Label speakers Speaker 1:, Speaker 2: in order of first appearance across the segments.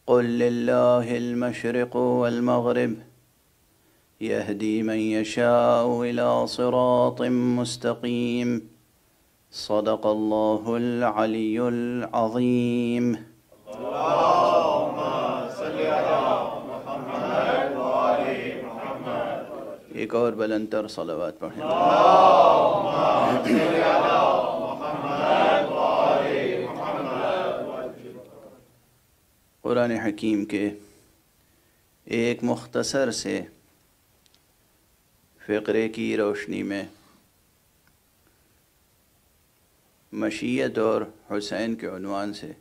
Speaker 1: قل لله المشرق والمغرب يهدي من يشاء إلى صراط مستقيم صدق الله العلي العظيم.
Speaker 2: اللهم صل على محمد وآل محمد.
Speaker 1: ایک اور بلندتر صلوات پڑھیں.
Speaker 2: اللهم صل على محمد وآل محمد.
Speaker 1: قرآن حکیم کے ایک مختصر سے فقرے کی روشنی میں مشیت اور حسین کے عنوان سے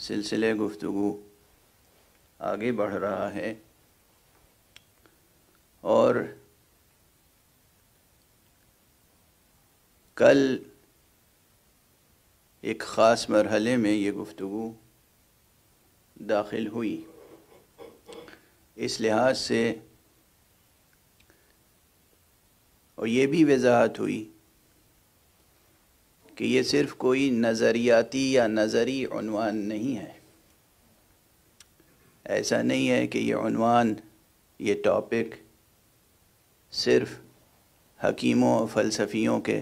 Speaker 1: سلسلے گفتگو آگے بڑھ رہا ہے، اور کل ایک خاص مرحلے میں یہ گفتگو داخل ہوئی. اس لحاظ سے اور یہ بھی وضاحت ہوئی کہ یہ صرف کوئی نظریاتی یا نظری عنوان نہیں ہے. ایسا نہیں ہے کہ یہ عنوان، یہ ٹاپک صرف حکیموں و فلسفیوں کے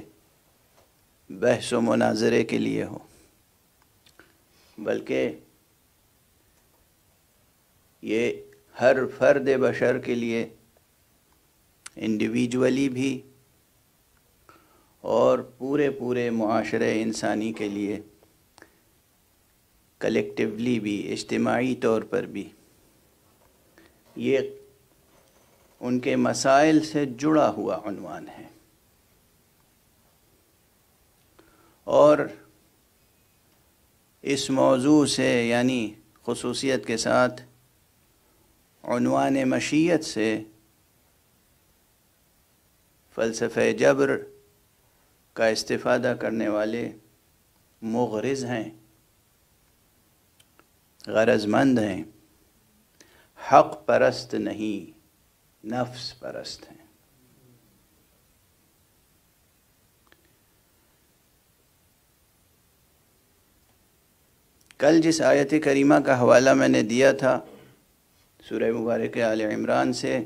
Speaker 1: بحث و مناظرے کے لیے ہو، بلکہ یہ ہر فرد بشر کے لیے انڈیویجولی بھی اور پورے معاشرے انسانی کے لیے کلیکٹیولی بھی، اجتماعی طور پر بھی یہ ان کے مسائل سے جڑا ہوا عنوان ہے. اور اس موضوع سے، یعنی خصوصیت کے ساتھ عنوان مشیت سے، فلسفہ جبر کا استفادہ کرنے والے مغرض ہیں، غرض مند ہیں، حق پرست نہیں، نفس پرست ہیں. کل جس آیت کریمہ کا حوالہ میں نے دیا تھا سورہ مبارک آل عمران سے،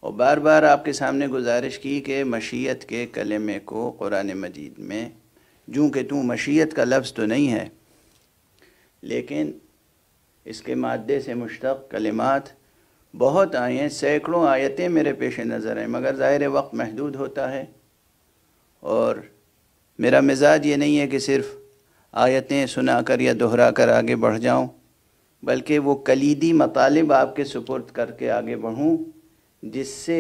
Speaker 1: اور بار بار آپ کے سامنے گزارش کی کہ مشیت کے کلمے کو قرآن مجید میں، جوں کہ مشیت کا لفظ تو نہیں ہے، لیکن اس کے مادے سے مشتق کلمات بہت آئے ہیں، سینکڑوں آیتیں میرے پیش نظر ہیں، مگر ظاہر وقت محدود ہوتا ہے، اور میرا مزاج یہ نہیں ہے کہ صرف آیتیں سنا کر یا دہرا کر آگے بڑھ جاؤں، بلکہ وہ کلیدی مطالب آپ کے سپرد کر کے آگے بڑھوں جس سے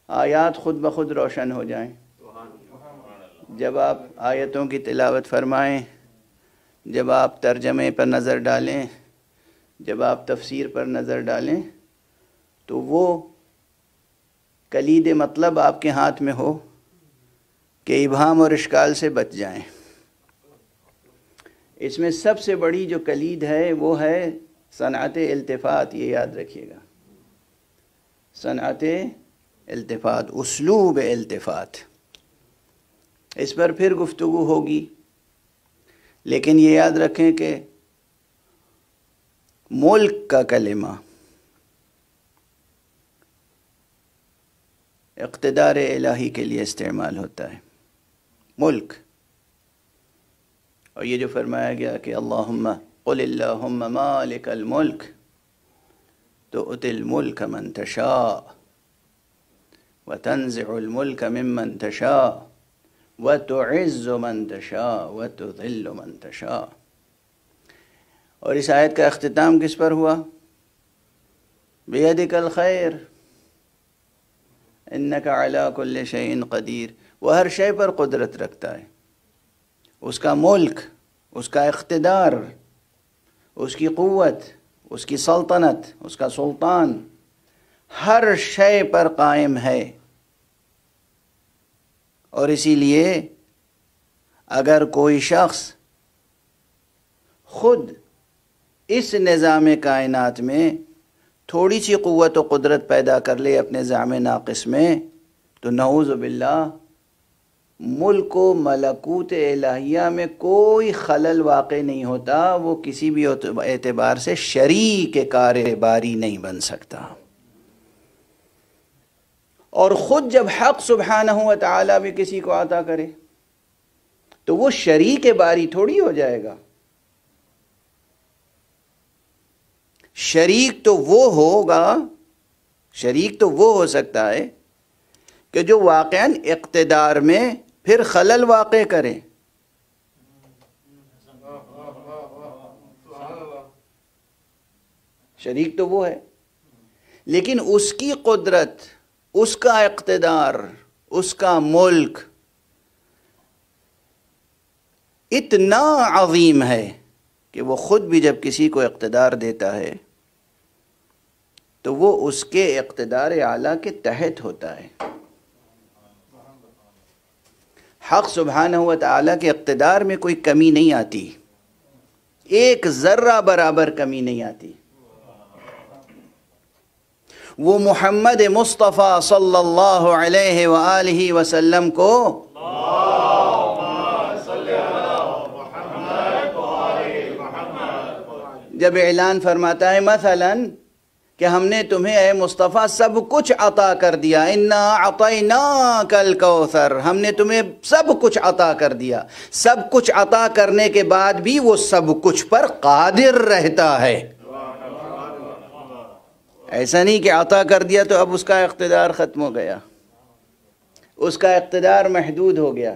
Speaker 1: آیات خود بخود روشن ہو جائیں. جب آپ آیتوں کی تلاوت فرمائیں، جب آپ ترجمے پر نظر ڈالیں، جب آپ تفسیر پر نظر ڈالیں، تو وہ کلید مطلب آپ کے ہاتھ میں ہو کہ ابہام اور اشکال سے بچ جائیں. اس میں سب سے بڑی جو کلید ہے وہ ہے صنعت التفات. یہ یاد رکھیے گا، صنعت التفات، اسلوب التفات. اس پر پھر گفتگو ہوگی، لیکن یہ یاد رکھیں کہ ملک کا کلمہ اقتدار الہی کے لیے استعمال ہوتا ہے، ملک. اور یہ جو فرمایا گیا کہ اللہم قل اللہم مالک الملک تؤتی الملک من تشاء وتنزع الملک ممن تشاء وتعز من تشاء وتذل من تشاء. اور اس آیت کا اختتام کس پر ہوا؟ بیدک الخیر انک علی کل شیء قدیر. وہ ہر شے پر قدرت رکھتا ہے، اس کا ملک، اس کا اقتدار، اس کی قوت، اس کی سلطنت، اس کا سلطان ہر شے پر قائم ہے. اور اسی لیے اگر کوئی شخص خود اس نظام کائنات میں تھوڑی سی قوت و قدرت پیدا کر لے اپنے زعم ناقص میں، تو نعوذ باللہ ملک و ملکوت الہیہ میں کوئی خلل واقع نہیں ہوتا، وہ کسی بھی اعتبار سے شریک کارباری نہیں بن سکتا۔ اور خود جب حق سبحانہ و تعالیٰ بھی کسی کو عطا کرے تو وہ شریک باری تھوڑی ہو جائے گا۔ شریک تو وہ ہوگا، شریک تو وہ ہو سکتا ہے کہ جو واقعاً اقتدار میں پھر خلل واقع کرے۔ شریک تو وہ ہے، لیکن اس کی قدرت، اس کا اقتدار، اس کا ملک اتنا عظیم ہے کہ وہ خود بھی جب کسی کو اقتدار دیتا ہے تو وہ اس کے اقتدار اعلیٰ کے تحت ہوتا ہے۔ حق سبحانہ و تعالیٰ کے اقتدار میں کوئی کمی نہیں آتی، ایک ذرہ برابر کمی نہیں آتی۔ وہ محمد مصطفیٰ صلی اللہ علیہ وآلہ وسلم کو جب اعلان فرماتا ہے مثلاً کہ ہم نے تمہیں اے مصطفیٰ سب کچھ عطا کر دیا، اِنَّا أَعْطَيْنَاكَ الْكَوْثَرَ، ہم نے تمہیں سب کچھ عطا کر دیا، سب کچھ عطا کرنے کے بعد بھی وہ سب کچھ پر قادر رہتا ہے۔ ایسا نہیں کہ عطا کر دیا تو اب اس کا اقتدار ختم ہو گیا، اس کا اقتدار محدود ہو گیا،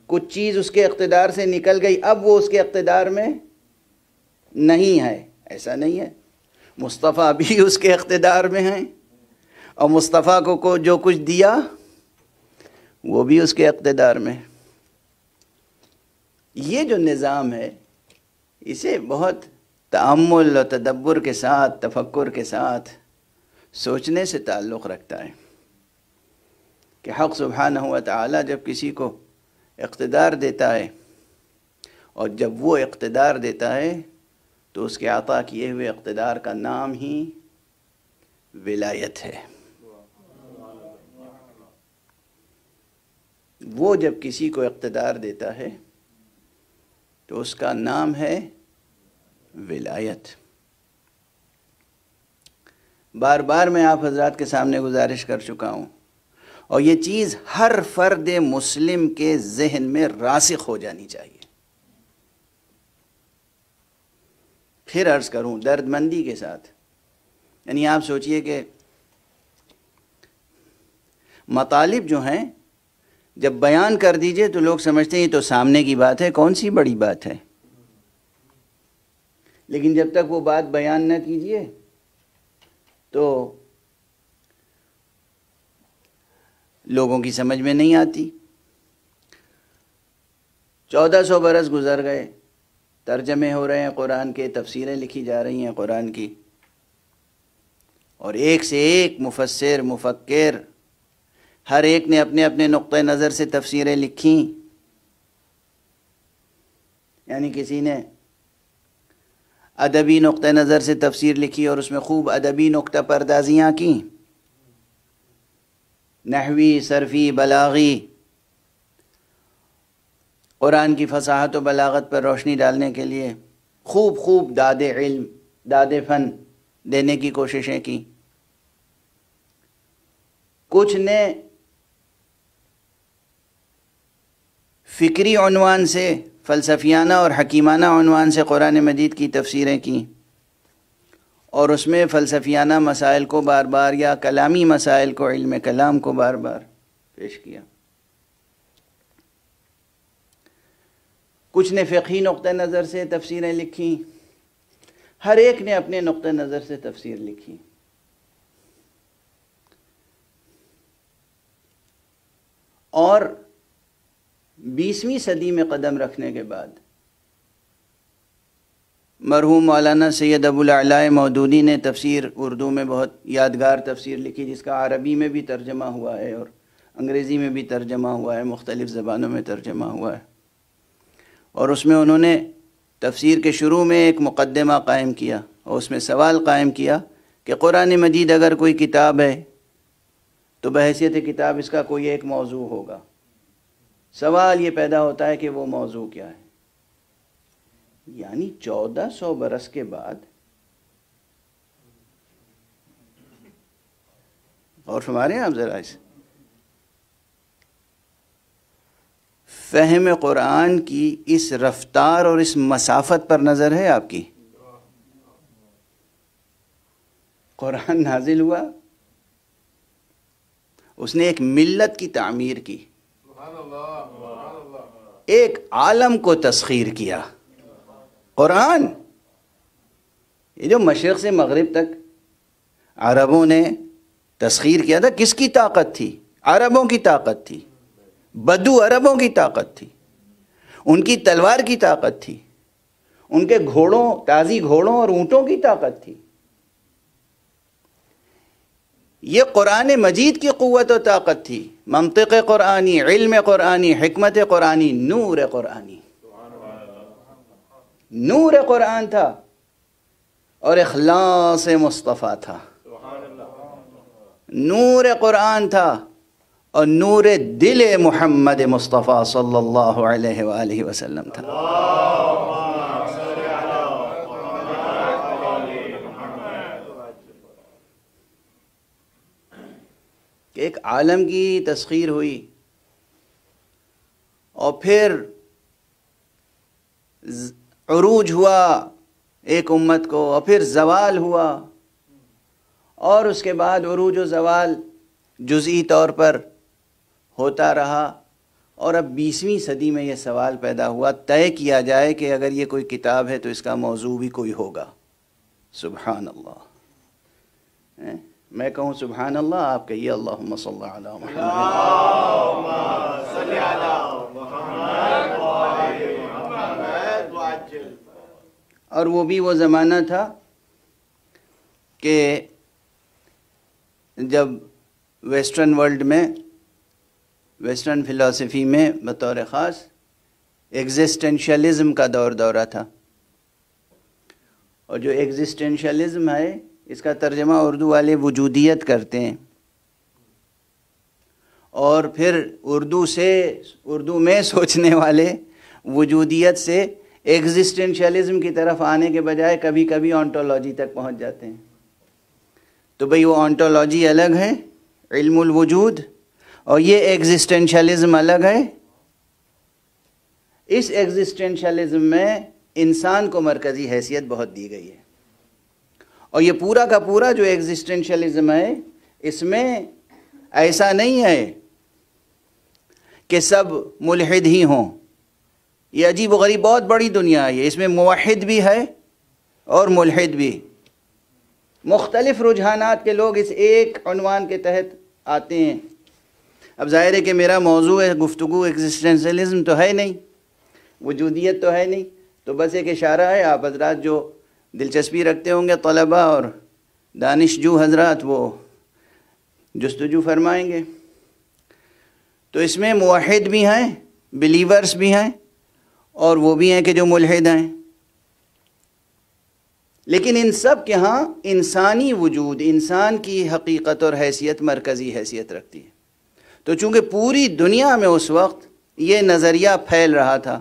Speaker 1: کچھ چیز اس کے اقتدار سے نکل گئی، اب وہ اس کے اقتدار میں نہیں ہے۔ ایسا نہیں ہے، مصطفیٰ بھی اس کے اقتدار میں ہیں، اور مصطفیٰ کو جو کچھ دیا وہ بھی اس کے اقتدار میں۔ یہ جو نظام ہے اسے بہت تأمل و تدبر کے ساتھ، تفکر کے ساتھ سوچنے سے تعلق رکھتا ہے کہ حق سبحانہ و تعالیٰ جب کسی کو اقتدار دیتا ہے، اور جب وہ اقتدار دیتا ہے تو اس کے عطا کیے ہوئے اقتدار کا نام ہی ولایت ہے۔ وہ جب کسی کو اقتدار دیتا ہے تو اس کا نام ہے ولایت۔ بار بار میں آپ حضرات کے سامنے گزارش کر چکا ہوں، اور یہ چیز ہر فرد مسلم کے ذہن میں راسخ ہو جانی چاہیے۔ پھر عرض کروں درد مندی کے ساتھ، یعنی آپ سوچئے کہ مطالب جو ہیں جب بیان کر دیجئے تو لوگ سمجھتے ہیں یہ تو سامنے کی بات ہے، کون سی بڑی بات ہے، لیکن جب تک وہ بات بیان نہ کیجئے تو لوگوں کی سمجھ میں نہیں آتی۔ 1400 برس گزر گئے، ترجمے ہو رہے ہیں قرآن کے، تفسیریں لکھی جا رہی ہیں قرآن کی، اور ایک سے ایک مفسر، مفکر، ہر ایک نے اپنے اپنے نقطہ نظر سے تفسیریں لکھی۔ یعنی کسی نے ادبی نقطہ نظر سے تفسیر لکھی اور اس میں خوب ادبی نقطہ پردازیاں کی، نحوی، صرفی، بلاغی، قرآن کی فصاحت و بلاغت پر روشنی ڈالنے کے لیے خوب داد علم، داد فن دینے کی کوششیں کی۔ کچھ نے فکری عنوان سے، فلسفیانہ اور حکیمانہ عنوان سے قرآن مجید کی تفسیریں کی، اور اس میں فلسفیانہ مسائل کو بار بار یا کلامی مسائل کو، علم کلام کو بار بار پیش کیا۔ کچھ نے فقہی نقطہ نظر سے تفسیریں لکھی، ہر ایک نے اپنے نقطہ نظر سے تفسیر لکھی۔ اور 20ویں صدی میں قدم رکھنے کے بعد مرحوم مولانا سید ابوالعلاء مودودی نے تفسیر اردو میں بہت یادگار تفسیر لکھی، جس کا عربی میں بھی ترجمہ ہوا ہے اور انگریزی میں بھی ترجمہ ہوا ہے، مختلف زبانوں میں ترجمہ ہوا ہے۔ اور اس میں انہوں نے تفسیر کے شروع میں ایک مقدمہ قائم کیا، اور اس میں سوال قائم کیا کہ قرآن مجید اگر کوئی کتاب ہے تو بحیثیت کتاب اس کا کوئی ایک موضوع ہوگا، سوال یہ پیدا ہوتا ہے کہ وہ موضوع کیا ہے. یعنی 1400 برس کے بعد، اور فرما رہے ہیں آپ ذرا اس فہم قرآن کی اس رفتار اور اس مسافت پر نظر ہے آپ کی. قرآن نازل ہوا، اس نے ایک ملت کی تعمیر کی، ایک عالم کو تسخیر کیا. قرآن یہ جو مشرق سے مغرب تک عربوں نے تسخیر کیا تھا، کس کی طاقت تھی؟ عربوں کی طاقت تھی. بدو عربوں کی طاقت تھی، ان کی تلوار کی طاقت تھی، ان کے گھوڑوں، تازی گھوڑوں اور اونٹوں کی طاقت تھی. یہ قرآن مجید کی قوت و طاقت تھی. منطق قرآنی، علم قرآنی، حکمت قرآنی، نور قرآنی. نور قرآن تھا اور اخلاص مصطفیٰ تھا. نور قرآن تھا اور نور دل محمد مصطفیٰ صلی اللہ علیہ وآلہ وسلم تھا. کہ ایک عالم کی تسخیر ہوئی اور پھر عروج ہوا ایک امت کو، اور پھر زوال ہوا، اور اس کے بعد عروج و زوال جزئی طور پر ہوتا رہا. اور اب 20ویں صدی میں یہ سوال پیدا ہوا، طے کیا جائے کہ اگر یہ کوئی کتاب ہے تو اس کا موضوع بھی کوئی ہوگا. سبحان اللہ. میں کہوں سبحان اللہ، آپ کہیے اللہم صلی علی محمد.
Speaker 2: اللہم صلی علی محمد وآل محمد وعجل.
Speaker 1: اور وہ بھی وہ زمانہ تھا کہ جب ویسٹرن ورلڈ میں، ویسٹرن فلسفی میں بطور خاص ایگزسٹنشلزم کا دورہ تھا. اور جو ایگزسٹنشلزم ہے، اس کا ترجمہ اردو والے وجودیت کرتے ہیں، اور پھر اردو میں سوچنے والے وجودیت سے ایگزسٹنشلزم کی طرف آنے کے بجائے کبھی کبھی آنٹولوجی تک پہنچ جاتے ہیں. تو بھئی وہ آنٹولوجی الگ ہے، علم الوجود، اور یہ ایگزسٹنشلزم الگ ہے. اس ایگزسٹنشلزم میں انسان کو مرکزی حیثیت بہت دی گئی ہے، اور یہ پورا کا پورا جو ایگزسٹنشلزم ہے، اس میں ایسا نہیں ہے کہ سب ملحد ہی ہوں. یہ عجیب و غریب بہت بڑی دنیا ہے. اس میں موحد بھی ہے اور ملحد بھی. مختلف رجحانات کے لوگ اس ایک عنوان کے تحت آتے ہیں. اب ظاہر ہے کہ میرا موضوع ہے گفتگو ایگزسٹنشلزم تو ہے نہیں، وجودیت تو ہے نہیں، تو بس ایک اشارہ ہے. آپ حضرات جو دلچسپی رکھتے ہوں گے، طلبہ اور دانشجو حضرات، وہ جستجو فرمائیں گے. تو اس میں موحد بھی ہیں، بلیورز بھی ہیں، اور وہ بھی ہیں کہ جو ملحد ہیں. لیکن ان سب کے ہاں انسانی وجود، انسان کی حقیقت اور حیثیت مرکزی حیثیت رکھتی ہے. تو چونکہ پوری دنیا میں اس وقت یہ نظریہ پھیل رہا تھا،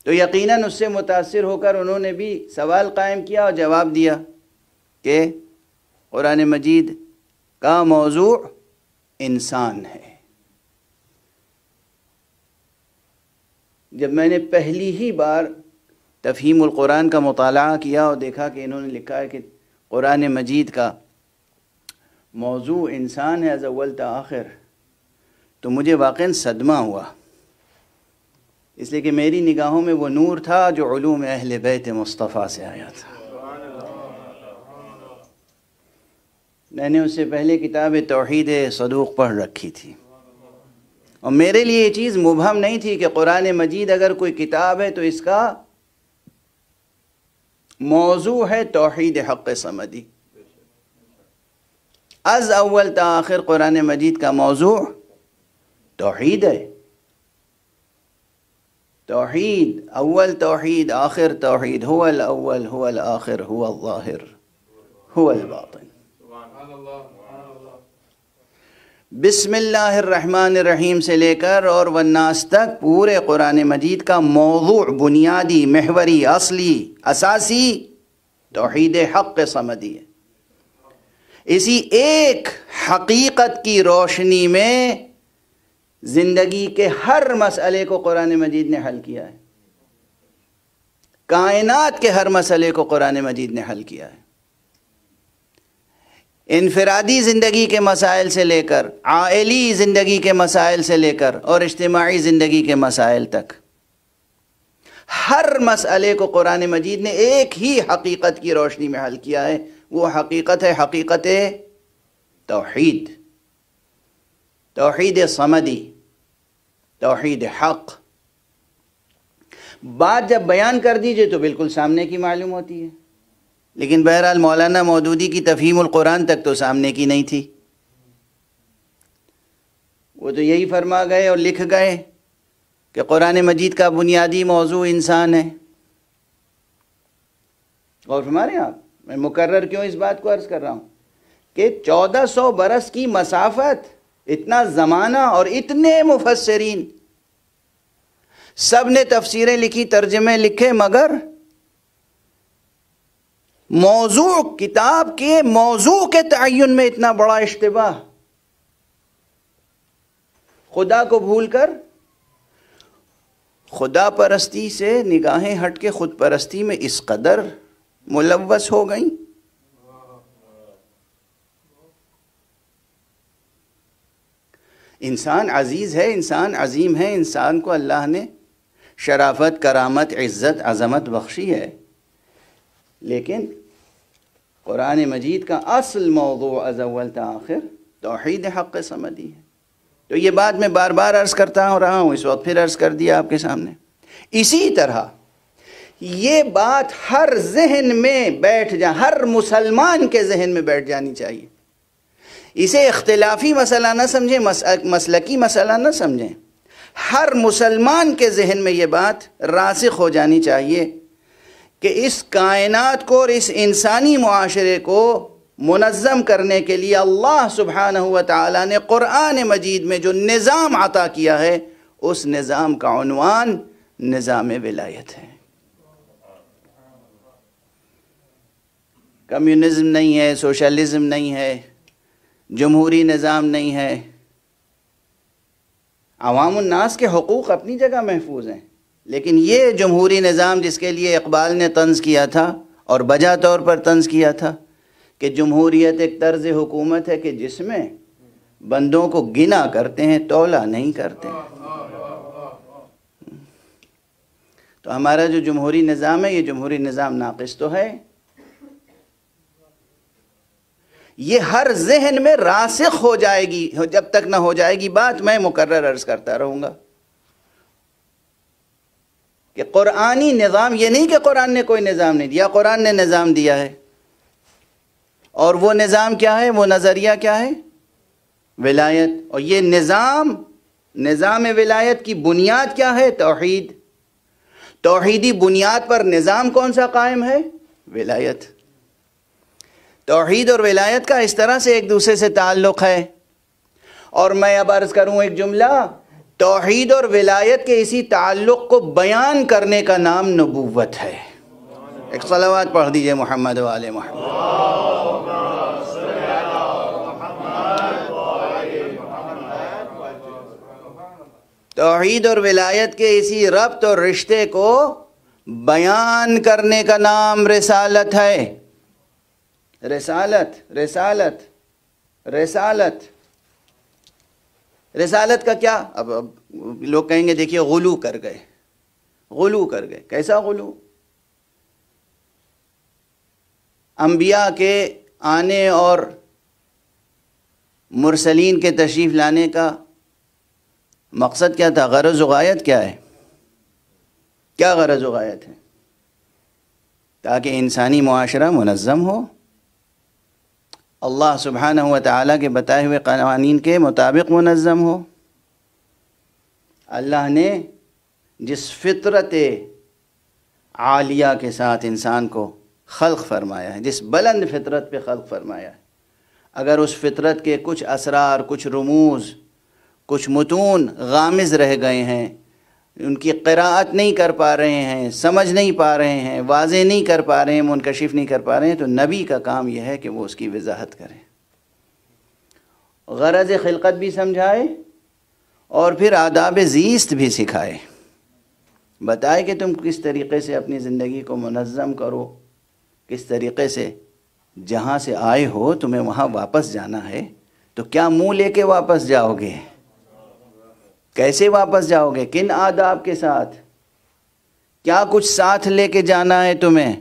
Speaker 1: تو یقیناً اس سے متاثر ہو کر انہوں نے بھی سوال قائم کیا اور جواب دیا کہ قرآن مجید کا موضوع انسان ہے. جب میں نے پہلی ہی بار تفہیم القرآن کا مطالعہ کیا اور دیکھا کہ انہوں نے لکھا ہے کہ قرآن مجید کا موضوع انسان ہے از اول تا آخر، تو مجھے واقعاً صدمہ ہوا، اس لیے کہ میری نگاہوں میں وہ نور تھا جو علوم اہل بیت مصطفیٰ سے آیا تھا. میں نے اس سے پہلے کتاب توحید صدوق پڑھ رکھی تھی، اور میرے لیے یہ چیز مبہم نہیں تھی کہ قرآن مجید اگر کوئی کتاب ہے تو اس کا موضوع ہے توحید حق صمدی. از اول تا آخر قرآن مجید کا موضوع توحید ہے. توحید، اول توحید، آخر توحید. هو الاول، هو الآخر، هو الظاہر، هو الباطن. بسم اللہ الرحمن الرحیم سے لے کر اور والناس تک پورے قرآن مجید کا موضوع، بنیادی، محوری، اصلی، اساسی توحید حق صمدی ہے۔ اسی ایک حقیقت کی روشنی میں زندگی کے ہر مسئلے کو قرآن مجید نے حل کیا ہے، کائنات کے ہر مسئلے کو قرآن مجید نے حل کیا ہے، انفرادی زندگی کے مسائل سے لے کر، عائلی زندگی کے مسائل سے لے کر اور اجتماعی زندگی کے مسائل تک ہر مسئلے کو قرآن مجید نے ایک ہی حقیقت کی روشنی میں حل کیا ہے۔ وہ حقیقت ہے حقیقت توحید، توحید صمدی، توحید حق۔ بات جب بیان کر دیجئے تو بالکل سامنے کی معلوم ہوتی ہے، لیکن بہرحال مولانا مودودی کی تفہیم القرآن تک تو سامنے کی نہیں تھی۔ وہ تو یہی فرما گئے اور لکھ گئے کہ قرآن مجید کا بنیادی موضوع انسان ہے۔ اور فرما رہے ہیں آپ، میں مکرر کیوں اس بات کو عرض کر رہا ہوں کہ 1400 برس کی مسافت، اتنا زمانہ اور اتنے مفسرین، سب نے تفسیریں لکھی، ترجمے لکھے، مگر موضوع، کتاب کے موضوع کے تعین میں اتنا بڑا اشتباہ، خدا کو بھول کر خدا پرستی سے نگاہیں ہٹ کے خود پرستی میں اس قدر ملوث ہو گئیں۔ انسان عزیز ہے، انسان عظیم ہے، انسان کو اللہ نے شرافت، کرامت، عزت، عظمت بخشی ہے، لیکن قرآن مجید کا اصل موضوع از اول تا آخر توحید حق صمدی ہے۔ تو یہ بات میں بار بار عرض کرتا رہا ہوں، اس وقت پھر عرض کر دیا آپ کے سامنے۔ اسی طرح یہ بات ہر ذہن میں بیٹھ ہر مسلمان کے ذہن میں بیٹھ جانی چاہیے۔ اسے اختلافی مسئلہ نہ سمجھیں، مسلکی مسئلہ نہ سمجھیں، ہر مسلمان کے ذہن میں یہ بات راسخ ہو جانی چاہیے کہ اس کائنات کو اور اس انسانی معاشرے کو منظم کرنے کے لیے اللہ سبحانہ و تعالی نے قرآن مجید میں جو نظام عطا کیا ہے، اس نظام کا عنوان نظام ولایت ہے۔ کمیونزم نہیں ہے، سوشلزم نہیں ہے، جمہوری نظام نہیں ہے۔ عوام الناس کے حقوق اپنی جگہ محفوظ ہیں، لیکن یہ جمہوری نظام جس کے لیے اقبال نے طنز کیا تھا اور بجا طور پر طنز کیا تھا کہ جمہوریت ایک طرز حکومت ہے کہ جس میں بندوں کو گنا کرتے ہیں، تولا نہیں کرتے۔ تو ہمارا جو جمہوری نظام ہے، یہ جمہوری نظام ناقص تو ہے، یہ ہر ذہن میں راسخ ہو جائے گی۔ جب تک نہ ہو جائے گی بات، میں مکرر عرض کرتا رہوں گا کہ قرآنی نظام، یہ نہیں کہ قرآن نے کوئی نظام نہیں دیا، قرآن نے نظام دیا ہے، اور وہ نظام کیا ہے، وہ نظریہ کیا ہے، ولایت۔ اور یہ نظام ولایت کی بنیاد کیا ہے، توحید۔ توحیدی بنیاد پر نظام کون سا قائم ہے، ولایت۔ توحید اور ولایت کا اس طرح سے ایک دوسرے سے تعلق ہے۔ اور میں اب عرض کروں ایک جملہ، توحید اور ولایت کے اسی تعلق کو بیان کرنے کا نام نبوت ہے۔ ایک صلوات پڑھ دیجئے محمد و آل محمد۔ توحید اور ولایت کے اسی ربط اور رشتے کو بیان کرنے کا نام رسالت ہے۔ رسالت رسالت رسالت رسالت کا کیا؟ اب لوگ کہیں گے دیکھیے غلو کر گئے، غلو کر گئے۔ کیسا غلو؟ انبیاء کے آنے اور مرسلین کے تشریف لانے کا مقصد کیا تھا؟ غرض و غایت کیا ہے؟ کیا غرض و غایت ہے؟ تاکہ انسانی معاشرہ منظم ہو، اللہ سبحانہ و تعالیٰ کے بتائے ہوئے قوانین کے مطابق منظم ہو۔ اللہ نے جس فطرت عالیہ کے ساتھ انسان کو خلق فرمایا ہے، جس بلند فطرت پہ خلق فرمایا ہے، اگر اس فطرت کے کچھ اسرار، کچھ رموز، کچھ متون غامض رہ گئے ہیں، ان کی قراءت نہیں کر پا رہے ہیں، سمجھ نہیں پا رہے ہیں، واضح نہیں کر پا رہے ہیں، منکشف نہیں کر پا رہے ہیں، تو نبی کا کام یہ ہے کہ وہ اس کی وضاحت کریں، غرض خلقت بھی سمجھائے اور پھر آداب زیست بھی سکھائے، بتائے کہ تم کس طریقے سے اپنی زندگی کو منظم کرو، کس طریقے سے جہاں سے آئے ہو تمہیں وہاں واپس جانا ہے، تو کیا منہ لے کے واپس جاؤ گے، کیسے واپس جاؤ گے، کن آداب کے ساتھ، کیا کچھ ساتھ لے کے جانا ہے تمہیں۔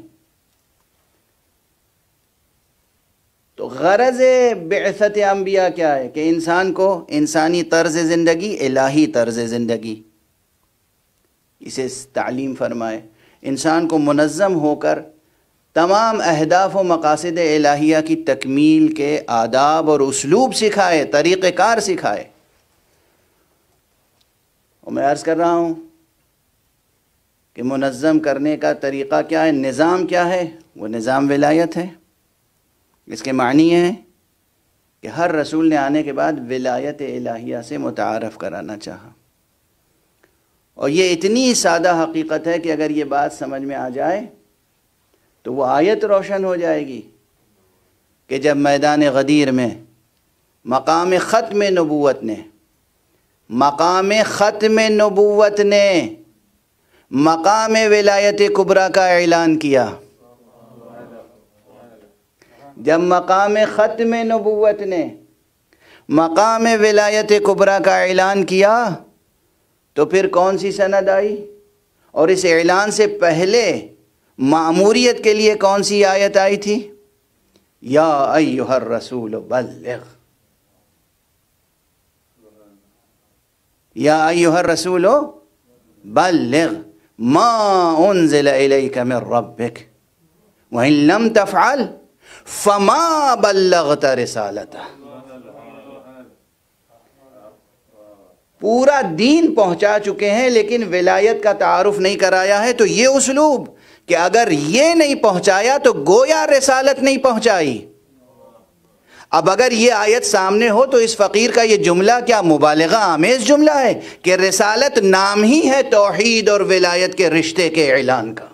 Speaker 1: تو غرض بعثت انبیاء کیا ہے کہ انسان کو انسانی طرز زندگی، الہی طرز زندگی، اسے تعلیم فرمائے، انسان کو منظم ہو کر تمام اہداف و مقاصد الہیہ کی تکمیل کے آداب اور اسلوب سکھائے، طریقہ کار سکھائے۔ اور میں عرض کر رہا ہوں کہ منظم کرنے کا طریقہ کیا ہے، نظام کیا ہے، وہ نظام ولایت ہے۔ اس کے معنی یہ ہے کہ ہر رسول نے آنے کے بعد ولایت الہیہ سے متعارف کرانا چاہا، اور یہ اتنی سادہ حقیقت ہے کہ اگر یہ بات سمجھ میں آ جائے تو وہ آیت روشن ہو جائے گی کہ جب میدان غدیر میں مقام ختم نبوت نے مقام ولایت کبریٰ کا اعلان کیا، جب مقام ختم نبوت نے مقام ولایت کبریٰ کا اعلان کیا تو پھر کون سی سند آئی، اور اس اعلان سے پہلے مأموریت کے لیے کون سی آیت آئی تھی؟ یا ایھا الرسول بلغ، یا ایھا الرسول بلغ ما انزل الیک من ربک وان لم تفعل فما بلغت رسالتہ۔ پورا دین پہنچا چکے ہیں لیکن ولایت کا تعارف نہیں کرایا ہے، تو یہ اسلوب کہ اگر یہ نہیں پہنچایا تو گویا رسالت نہیں پہنچائی۔ اب اگر یہ آیت سامنے ہو تو اس فقیر کا یہ جملہ کیا مبالغہ آمیز جملہ ہے کہ رسالت نام ہی ہے توحید اور ولایت کے رشتے کے اعلان کا۔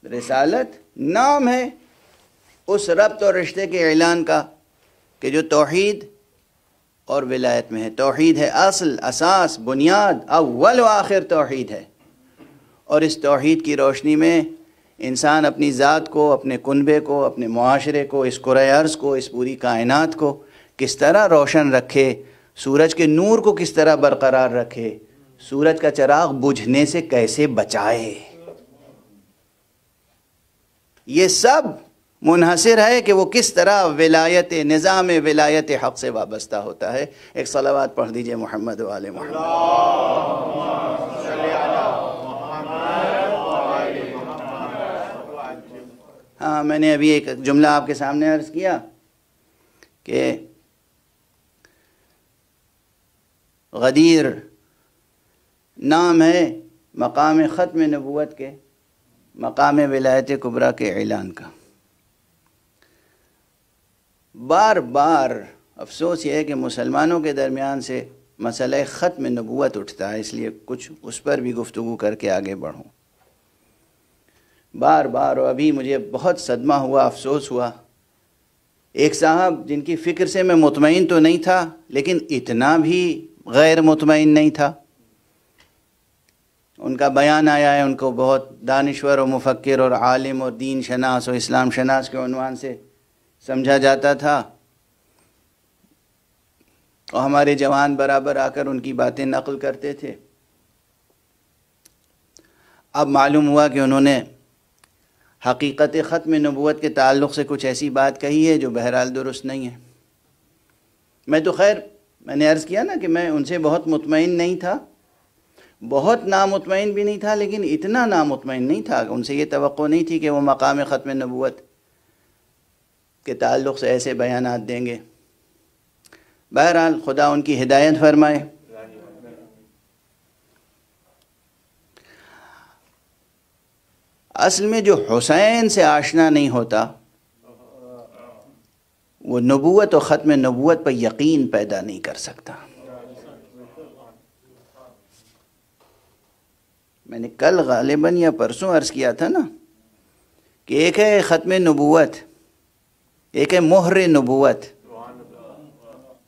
Speaker 1: رسالت نام ہے اس ربط اور رشتے کے اعلان کا کہ جو توحید اور ولایت میں ہے۔ توحید ہے اصل، اساس، بنیاد، اول و آخر توحید ہے، اور اس توحید کی روشنی میں انسان اپنی ذات کو، اپنے کنبے کو، اپنے معاشرے کو، اس کرۂ ارض کو، اس پوری کائنات کو کس طرح روشن رکھے، سورج کے نور کو کس طرح برقرار رکھے، سورج کا چراغ بجھنے سے کیسے بچائے، یہ سب منحصر ہے کہ وہ کس طرح ولایت، نظام ولایت حق سے وابستہ ہوتا ہے۔ ایک صلوات پڑھ دیجئے محمد و آل محمد۔ ہاں، میں نے ابھی ایک جملہ آپ کے سامنے عرض کیا کہ غدیر نام ہے مقام ختم نبوت کے، مقام ولایت کبریٰ کے اعلان کا۔ بار بار افسوس یہ ہے کہ مسلمانوں کے درمیان سے مسئلہ ختم نبوت اٹھتا ہے، اس لیے کچھ اس پر بھی گفتگو کر کے آگے بڑھوں۔ بار بار، اور ابھی مجھے بہت صدمہ ہوا، افسوس ہوا، ایک صاحب جن کی فکر سے میں مطمئن تو نہیں تھا لیکن اتنا بھی غیر مطمئن نہیں تھا، ان کا بیان آیا ہے، ان کو بہت دانشور و مفکر اور عالم اور دین شناس اور اسلام شناس کے عنوان سے سمجھا جاتا تھا، اور ہمارے جوان برابر آ کر ان کی باتیں نقل کرتے تھے۔ اب معلوم ہوا کہ انہوں نے حقیقت ختم نبوت کے تعلق سے کچھ ایسی بات کہی ہے جو بہرحال درست نہیں ہے۔ میں تو خیر، میں نے عرض کیا نا کہ میں ان سے بہت مطمئن نہیں تھا، بہت نامطمئن بھی نہیں تھا، لیکن اتنا نامطمئن نہیں تھا، ان سے یہ توقع نہیں تھی کہ وہ مقام ختم نبوت کے تعلق سے ایسے بیانات دیں گے۔ بہرحال خدا ان کی ہدایت فرمائے۔ اصل میں جو حسین سے آشنا نہیں ہوتا وہ نبوت اور ختم نبوت پر یقین پیدا نہیں کر سکتا۔ میں نے کل غالباً یا پرسوں عرض کیا تھا نا کہ ایک ہے ختم نبوت، ایک ہے مہر نبوت،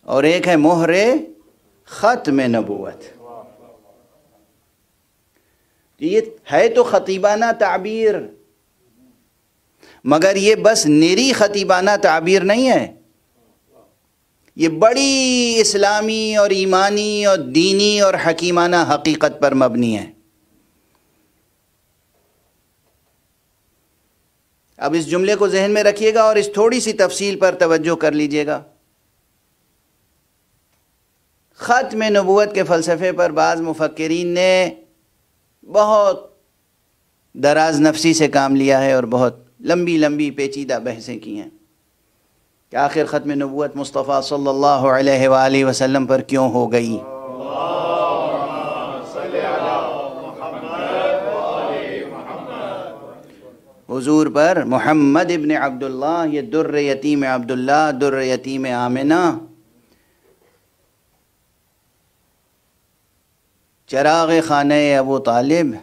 Speaker 1: اور ایک ہے مہر ختم نبوت۔ یہ ہے تو خطیبانہ تعبیر، مگر یہ بس نری خطیبانہ تعبیر نہیں ہے، یہ بڑی اسلامی اور ایمانی اور دینی اور حکیمانہ حقیقت پر مبنی ہے۔ اب اس جملے کو ذہن میں رکھیے گا اور اس تھوڑی سی تفصیل پر توجہ کر لیجئے گا۔ ختم نبوت کے فلسفے پر بعض مفکرین نے بہت دراز نفسی سے کام لیا ہے اور بہت لمبی لمبی پیچیدہ بحثیں کی ہیں کہ آخر ختم نبوت مصطفیٰ صلی اللہ علیہ وآلہ وسلم پر کیوں ہو گئی۔ حضور پر محمد ابن عبداللہ، یہ در یتیم عبداللہ، در یتیم آمنہ، چراغ خانہ ابو طالب،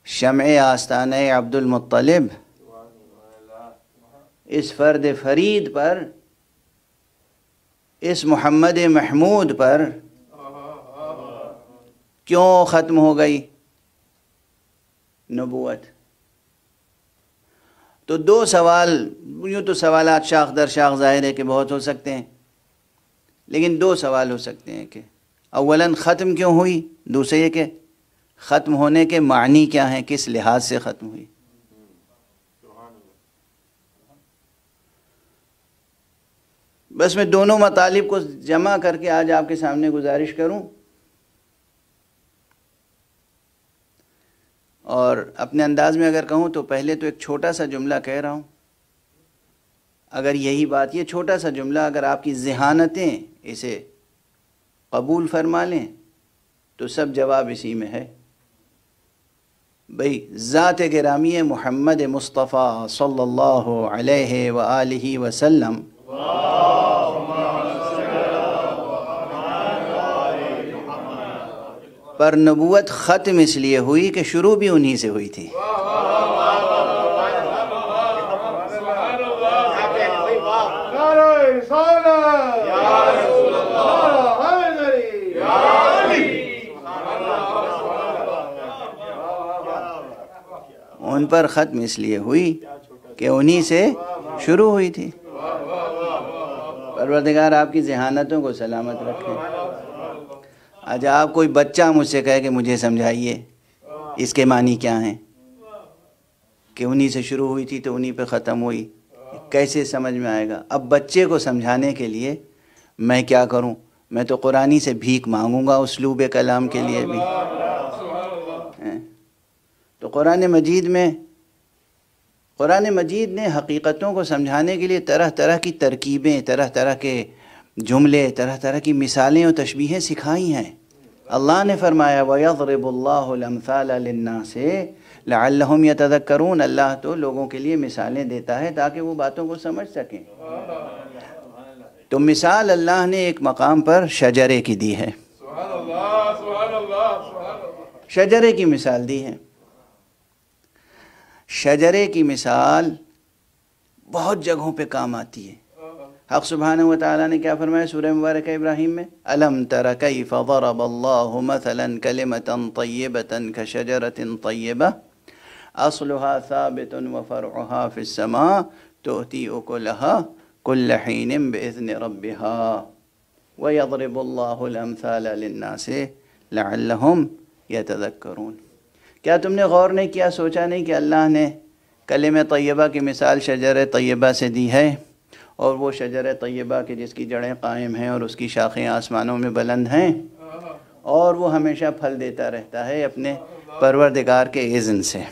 Speaker 1: شمع آستانہ عبد المطلب، اس فرد فرید پر، اس محمد محمود پر کیوں ختم ہو گئی نبوت؟ تو دو سوال، یوں تو سوالات شاخ در شاخ ظاہر ہے کہ بہت ہو سکتے ہیں، لیکن دو سوال ہو سکتے ہیں کہ اولاً ختم کیوں ہوئی، دوسرے یہ کہ ختم ہونے کے معنی کیا ہیں، کس لحاظ سے ختم ہوئی۔ بس میں دونوں مطالب کو جمع کر کے آج آپ کے سامنے گزارش کروں، اور اپنے انداز میں اگر کہوں تو پہلے تو ایک چھوٹا سا جملہ کہہ رہا ہوں، اگر یہی بات، یہ چھوٹا سا جملہ اگر آپ کی ذہانتیں اسے قبول فرما لیں تو سب جواب اسی میں ہے۔ بھئی ذات گرامی محمد مصطفیٰ صلی اللہ علیہ وآلہ وسلم پر نبوت ختم اس لیے ہوئی کہ شروع بھی انہی سے ہوئی تھی۔ ان پر ختم اس لیے ہوئی کہ انہی سے شروع ہوئی تھی۔ پروردگار آپ کی ذہانتوں کو سلامت رکھے۔ آج آپ کوئی بچہ مجھ سے کہے کہ مجھے سمجھائیے اس کے معنی کیا ہیں، کہ انہی سے شروع ہوئی تھی تو انہی پہ ختم ہوئی، کیسے سمجھ میں آئے گا؟ اب بچے کو سمجھانے کے لیے میں کیا کروں؟ میں تو قرآنی سے بھیک مانگوں گا اسلوب کلام کے لیے بھی۔ تو قرآن مجید نے حقیقتوں کو سمجھانے کے لیے طرح طرح کی ترکیبیں، طرح طرح کے جملے، طرح طرح کی مثالیں اور تشبیہیں سکھائی ہیں۔ اللہ نے فرمایا وَيَضْرِبُ اللَّهُ الْأَمْثَالَ لِلنَّاسِ لَعَلَّهُمْ يَتَذَكَّرُونَ، اللہ تو لوگوں کے لیے مثالیں دیتا ہے تاکہ وہ باتوں کو سمجھ سکیں۔ تو مثال اللہ نے ایک مقام پر شجرے کی دی ہے، شجرے کی مثال دی ہے۔ شجرے کی مثال بہت جگہوں پہ کام آتی ہے۔ حق سبحانہ وتعالی نے کیا فرمایا سورہ مبارکہ ابراہیم میں؟ أَلَمْ تَرَ كَيْفَ ضَرَبَ اللَّهُ مَثَلًا كَلِمَةً طَيِّبَةً كَشَجَرَةٍ طَيِّبَةٍ أَصْلُهَا ثَابِتٌ وَفَرْعُهَا فِي السَّمَاءِ تُؤْتِي أُكُلَهَا كُلَّ حِينٍ بِإِذْنِ رَبِّهَا وَيَضْرِبُ اللَّهُ الْأَمْثَالَ لِلنَّاسِ لَعَلَّهُمْ يَتَذَكَّرُونَ۔ کیا تم نے غور نہیں کیا، سوچا نہیں کہ اللہ نے کلمہ طیبہ کی مثال شجر طیبہ سے دی ہے، اور وہ شجر طیبہ کے جس کی جڑیں قائم ہیں اور اس کی شاخیں آسمانوں میں بلند ہیں، اور وہ ہمیشہ پھل دیتا رہتا ہے اپنے پروردگار کے اذن سے۔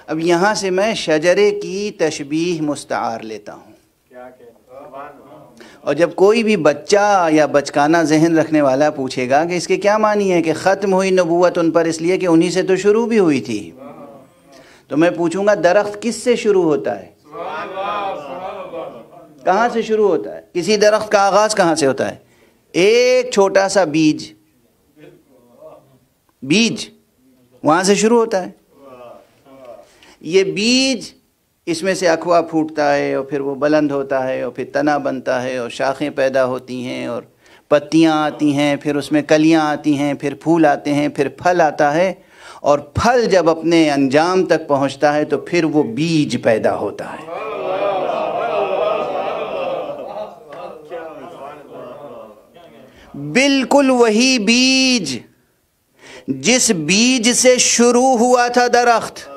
Speaker 1: اب یہاں سے میں شجرے کی تشبیہ مستعار لیتا ہوں۔ اور جب کوئی بھی بچہ یا بچکانہ ذہن رکھنے والا پوچھے گا کہ اس کے کیا معنی ہے کہ ختم ہوئی نبوت ان پر اس لیے کہ انہی سے تو شروع بھی ہوئی تھی، تو میں پوچھوں گا درخت کس سے شروع ہوتا ہے؟ کہاں سے شروع ہوتا ہے؟ کسی درخت کا آغاز کہاں سے ہوتا ہے؟ ایک چھوٹا سا بیج وہاں سے شروع ہوتا ہے۔ یہ بیج، اس میں سے اخوا پھوٹتا ہے اور پھر وہ بلند ہوتا ہے اور پھر تنا بنتا ہے اور شاخیں پیدا ہوتی ہیں اور پتیاں آتی ہیں، پھر اس میں کلیاں آتی ہیں، پھر پھول آتے ہیں، پھر پھل آتا ہے، اور پھل جب اپنے انجام تک پہنچتا ہے تو پھر وہ بیج پیدا ہوتا ہے۔ بالکل وہی بیج جس بیج سے شروع ہوا تھا درخت،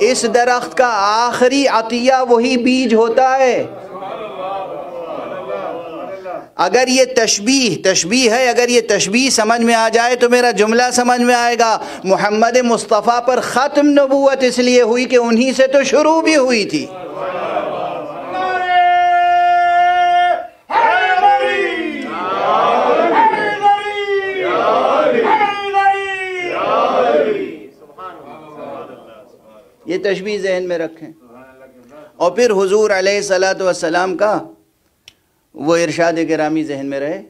Speaker 1: اس درخت کا آخری عطیہ وہی بیج ہوتا ہے۔ اگر یہ تشبیہ ہے، اگر یہ تشبیہ سمجھ میں آ جائے تو میرا جملہ سمجھ میں آئے گا۔ محمد مصطفیٰ پر ختم نبوت اس لیے ہوئی کہ انہی سے تو شروع بھی ہوئی تھی۔ یہ تشبیہ ذہن میں رکھیں، اور پھر حضور علیہ الصلاۃ والسلام کا وہ ارشاد گرامی ذہن میں رہے،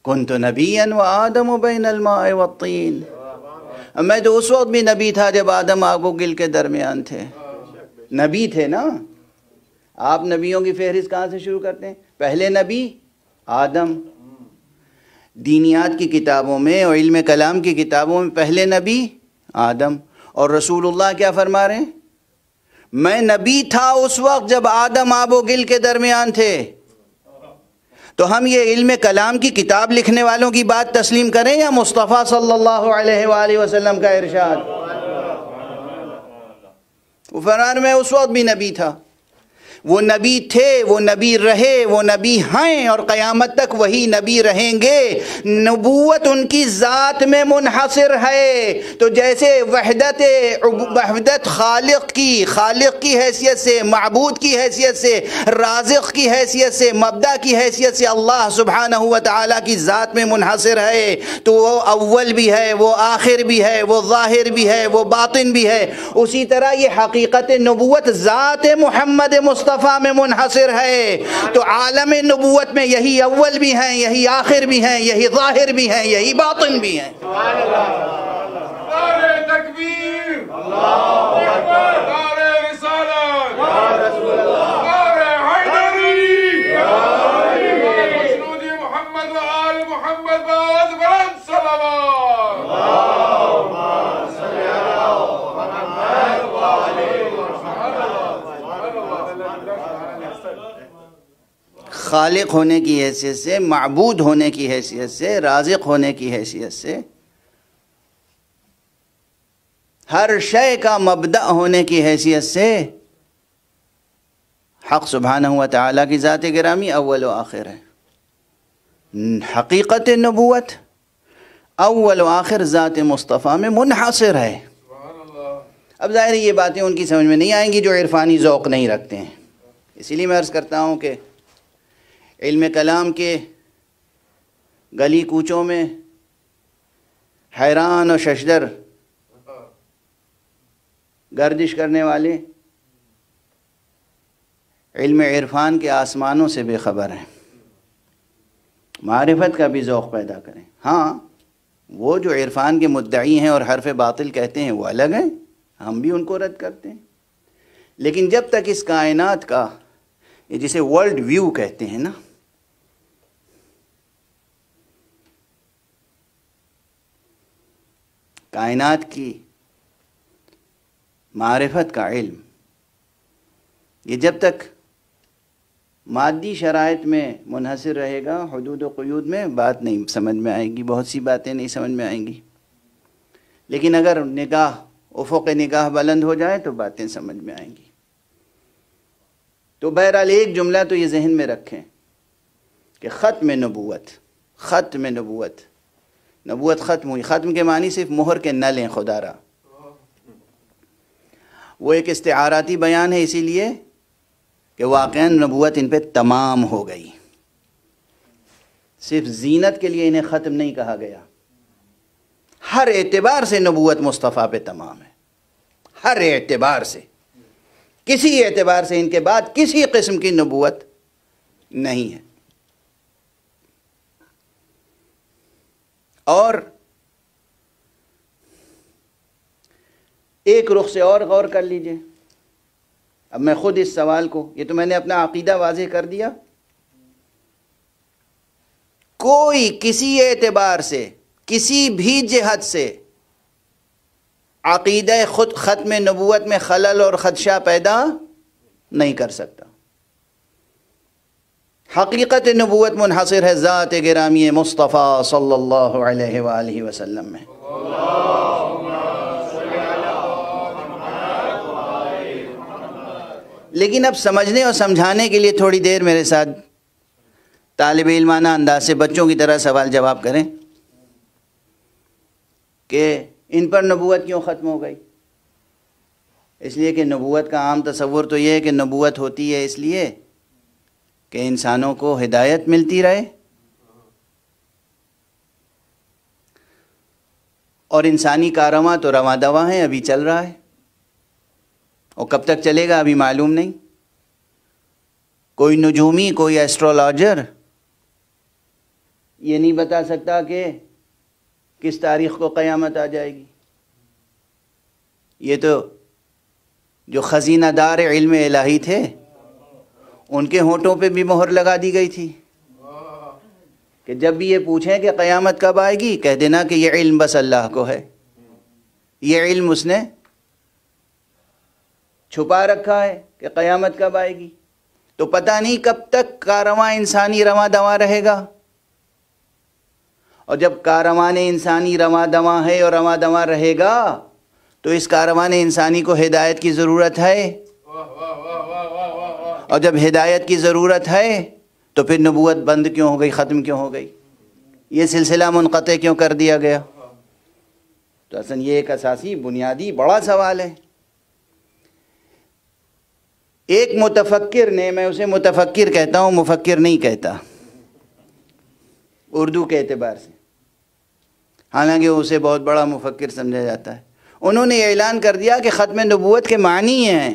Speaker 1: کنت نبیا وآدم بین الماء والطین، میں تو اس وقت بھی نبی تھا جب آدم آگ و گل کے درمیان تھے۔ نبی تھے نا، آپ نبیوں کی فہرست کہاں سے شروع کرتے ہیں؟ پہلے نبی آدم۔ دینیات کی کتابوں میں اور علم کلام کی کتابوں میں پہلے نبی آدم، اور رسول اللہ کیا فرما رہے ہیں؟ میں نبی تھا اس وقت جب آدم آب و گل کے درمیان تھے۔ تو ہم یہ علم کلام کی کتاب لکھنے والوں کی بات تسلیم کریں یا مصطفیٰ صلی اللہ علیہ وآلہ وسلم کا ارشاد؟ وہ فرمان میں اس وقت بھی نبی تھا، وہ نبی تھے، وہ نبی رہے، وہ نبی ہیں، اور قیامت تک وہی نبی رہیں گے۔ نبوت ان کی ذات میں منحصر ہے، تو جیسے وحدت خالق کی حیثیت سے، معبود کی حیثیت سے، رازق کی حیثیت سے، مبدأ کی حیثیت سے اللہ سبحانہ و تعالیٰ کی ذات میں منحصر ہے، تو وہ اول بھی ہے، وہ آخر بھی ہے، وہ ظاہر بھی ہے، وہ باطن بھی ہے۔ اسی طرح یہ حقیقت نبوت ذات محمد مصطفیٰ میں منحصر ہے، تو عالم نبوت میں یہی اول بھی ہیں، یہی آخر بھی ہیں، یہی ظاہر بھی ہیں، یہی باطن بھی ہیں۔
Speaker 3: نعرہ تکبیر، اللہ اکبر، نعرہ رسالت، یا رسول اللہ، نعرہ حیدری، نعرہ مشنود محمد و آل محمد باز بلند صلوات، اللہم صلی علی محمد و آل
Speaker 1: خالق ہونے کی حیثیت سے، معبود ہونے کی حیثیت سے، رازق ہونے کی حیثیت سے، ہر شے کا مبدأ ہونے کی حیثیت سے، حق سبحانہ و تعالیٰ کی ذات گرامی اول و آخر ہے۔ حقیقت نبوت اول و آخر ذات مصطفیٰ میں منحصر ہے۔ اب ظاہر ہے یہ باتیں ان کی سمجھ میں نہیں آئیں گی جو عرفانی ذوق نہیں رکھتے ہیں، اسی لیے میں عرض کرتا ہوں کہ علم کلام کے گلی کوچوں میں حیران و ششدر گردش کرنے والے علم عرفان کے آسمانوں سے بے خبر ہیں، معرفت کا بھی ذوق پیدا کریں۔ ہاں، وہ جو عرفان کے مدعی ہیں اور حرف باطل کہتے ہیں وہ الگ ہیں، ہم بھی ان کو رد کرتے ہیں، لیکن جب تک اس کائنات کا، یہ جسے ورلڈ ویو کہتے ہیں نا، کائنات کی معرفت کا علم، یہ جب تک مادی شرائط میں منحصر رہے گا، حدود و قیود میں، بات نہیں سمجھ میں آئے گی، بہت سی باتیں نہیں سمجھ میں آئیں گی، لیکن اگر افق نگاہ بلند ہو جائے تو باتیں سمجھ میں آئیں گی۔ تو بہرحال ایک جملہ تو یہ ذہن میں رکھیں کہ ختم نبوت ختم ہوئی۔ ختم کے معنی صرف مہر کے نہ لیں خدا را، وہ ایک استعاراتی بیان ہے، اسی لیے کہ واقعاً نبوت ان پہ تمام ہو گئی. صرف زینت کے لیے انہیں ختم نہیں کہا گیا، ہر اعتبار سے نبوت مصطفیٰ پہ تمام ہے، ہر اعتبار سے. کسی اعتبار سے ان کے بعد کسی قسم کی نبوت نہیں ہے. اور ایک رخ سے اور غور کر لیجئے. اب میں خود اس سوال کو، یہ تو میں نے اپنا عقیدہ واضح کر دیا، کوئی کسی اعتبار سے کسی بھی جہت سے عقیدہ خود ختم نبوت میں خلل اور خدشہ پیدا نہیں کر سکتا. حقیقت نبوت منحصر ہے ذات گرامی مصطفیٰ صلی اللہ علیہ وآلہ وسلم میں. لیکن اب سمجھنے اور سمجھانے کے لیے تھوڑی دیر میرے ساتھ طالب علمانہ انداز سے بچوں کی طرح سوال جواب کریں کہ ان پر نبوت کیوں ختم ہو گئی. اس لیے کہ نبوت کا عام تصور تو یہ ہے کہ نبوت ہوتی ہے اس لیے کہ انسانوں کو ہدایت ملتی رہے، اور انسانی کارواں تو رواں دواں ہے، ابھی چل رہا ہے، اور کب تک چلے گا ابھی معلوم نہیں. کوئی نجومی، کوئی ایسٹرولوجر یہ نہیں بتا سکتا کہ کس تاریخ کو قیامت آ جائے گی. یہ تو جو خزینہ دار علم الہی تھے ان کے ہونٹوں پہ بھی مہر لگا دی گئی تھی کہ جب بھی یہ پوچھیں کہ قیامت کب آئے گی، کہہ دینا کہ یہ علم بس اللہ کو ہے، یہ علم اس نے چھپا رکھا ہے کہ قیامت کب آئے گی. تو پتہ نہیں کب تک کارواں انسانی رواں دواں رہے گا. اور جب کارواں انسانی رواں دواں ہے اور رواں دواں رہے گا تو اس کارواں انسانی کو ہدایت کی ضرورت ہے. اور جب ہدایت کی ضرورت ہے تو پھر نبوت بند کیوں ہو گئی، ختم کیوں ہو گئی، یہ سلسلہ منقطع کیوں کر دیا گیا؟ تو اصل یہ ایک اساسی بنیادی بڑا سوال ہے. ایک متفکر نے، میں اسے متفکر کہتا ہوں، مفکر نہیں کہتا اردو کے اعتبار سے، حالانکہ اسے بہت بڑا مفکر سمجھا جاتا ہے، انہوں نے اعلان کر دیا کہ ختم نبوت کے معنی یہ ہیں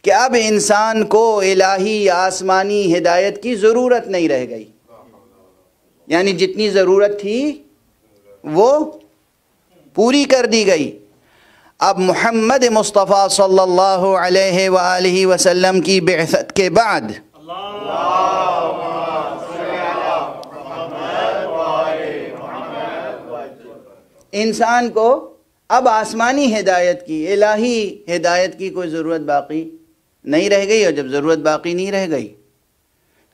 Speaker 1: کہ اب انسان کو الہی آسمانی ہدایت کی ضرورت نہیں رہ گئی. یعنی جتنی ضرورت تھی وہ پوری کر دی گئی. اب محمد مصطفیٰ صلی اللہ علیہ وآلہ وسلم کی بعثت کے بعد انسان کو اب آسمانی ہدایت کی، الہی ہدایت کی کوئی ضرورت باقی نہیں رہ گئی. اور جب ضرورت باقی نہیں رہ گئی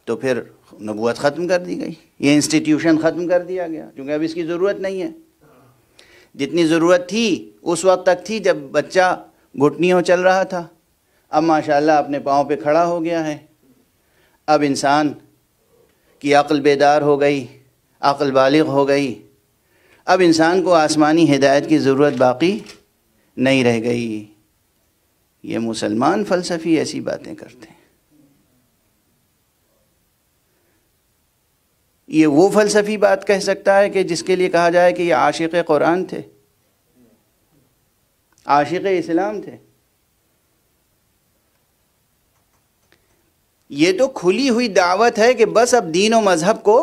Speaker 1: تو پھر نبوت ختم کر دی گئی، یہ انسٹیٹیوشن ختم کر دیا گیا، کیونکہ اب اس کی ضرورت نہیں ہے. جتنی ضرورت تھی اس وقت تک تھی جب بچہ گھٹنیوں چل رہا تھا، اب ماشاءاللہ اپنے پاؤں پہ کھڑا ہو گیا ہے. اب انسان کی عقل بیدار ہو گئی، عقل بالغ ہو گئی، اب انسان کو آسمانی ہدایت کی ضرورت باقی نہیں رہ گئی. یہ مسلمان فلسفی ایسی باتیں کرتے ہیں. یہ وہ فلسفی بات کہہ سکتا ہے کہ جس کے لیے کہا جائے کہ یہ عاشق قرآن تھے، عاشق اسلام تھے. یہ تو کھلی ہوئی دعوت ہے کہ بس اب دین و مذہب کو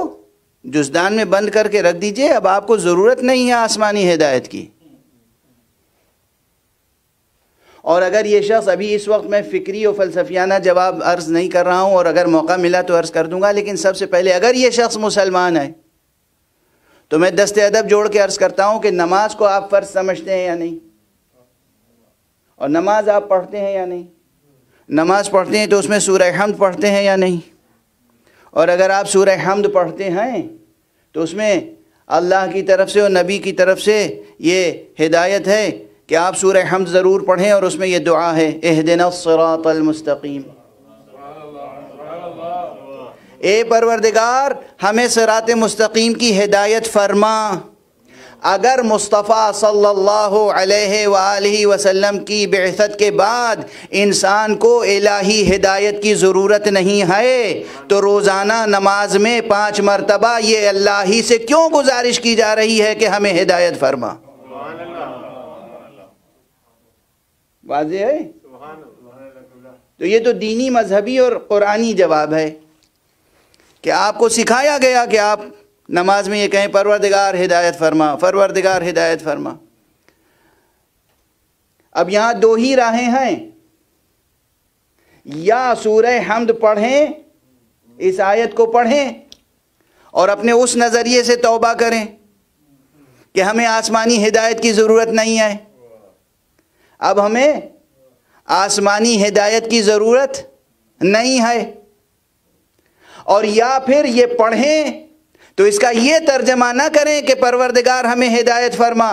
Speaker 1: جزدان میں بند کر کے رکھ دیجئے، اب آپ کو ضرورت نہیں ہے آسمانی ہدایت کی. اور اگر یہ شخص، ابھی اس وقت میں فکری و فلسفیانہ جواب عرض نہیں کر رہا ہوں، اور اگر موقع ملا تو عرض کر دوں گا، لیکن سب سے پہلے اگر یہ شخص مسلمان ہے تو میں دست ادب جوڑ کے عرض کرتا ہوں کہ نماز کو آپ فرض سمجھتے ہیں یا نہیں، اور نماز آپ پڑھتے ہیں یا نہیں. نماز پڑھتے ہیں تو اس میں سورہ حمد پڑھتے ہیں یا نہیں، اور اگر آپ سورہ حمد پڑھتے ہیں تو اس میں اللہ کی طرف سے اور نبی کی طرف سے یہ ہدایت ہے کہ آپ سورہ حمد ضرور پڑھیں، اور اس میں یہ دعا ہے اہدنا الصراط المستقیم، اے پروردگار ہمیں صراط مستقیم کی ہدایت فرما. اگر مصطفیٰ صلی اللہ علیہ وآلہ وسلم کی بعثت کے بعد انسان کو الہی ہدایت کی ضرورت نہیں ہے تو روزانہ نماز میں 5 مرتبہ یہ اللہ ہی سے کیوں گزارش کی جا رہی ہے کہ ہمیں ہدایت فرما؟ واضح ہے؟ تو یہ تو دینی، مذہبی اور قرآنی جواب ہے کہ آپ کو سکھایا گیا کہ آپ نماز میں یہ کہیں پروردگار ہدایت فرما، پروردگار ہدایت فرما۔ اب یہاں 2 ہی راہیں ہیں، یا سورہ حمد پڑھیں، اس آیت کو پڑھیں اور اپنے اس نظریے سے توبہ کریں کہ ہمیں آسمانی ہدایت کی ضرورت نہیں ہے، اب ہمیں آسمانی ہدایت کی ضرورت نہیں ہے، اور یا پھر یہ پڑھیں تو اس کا یہ ترجمہ نہ کریں کہ پروردگار ہمیں ہدایت فرما،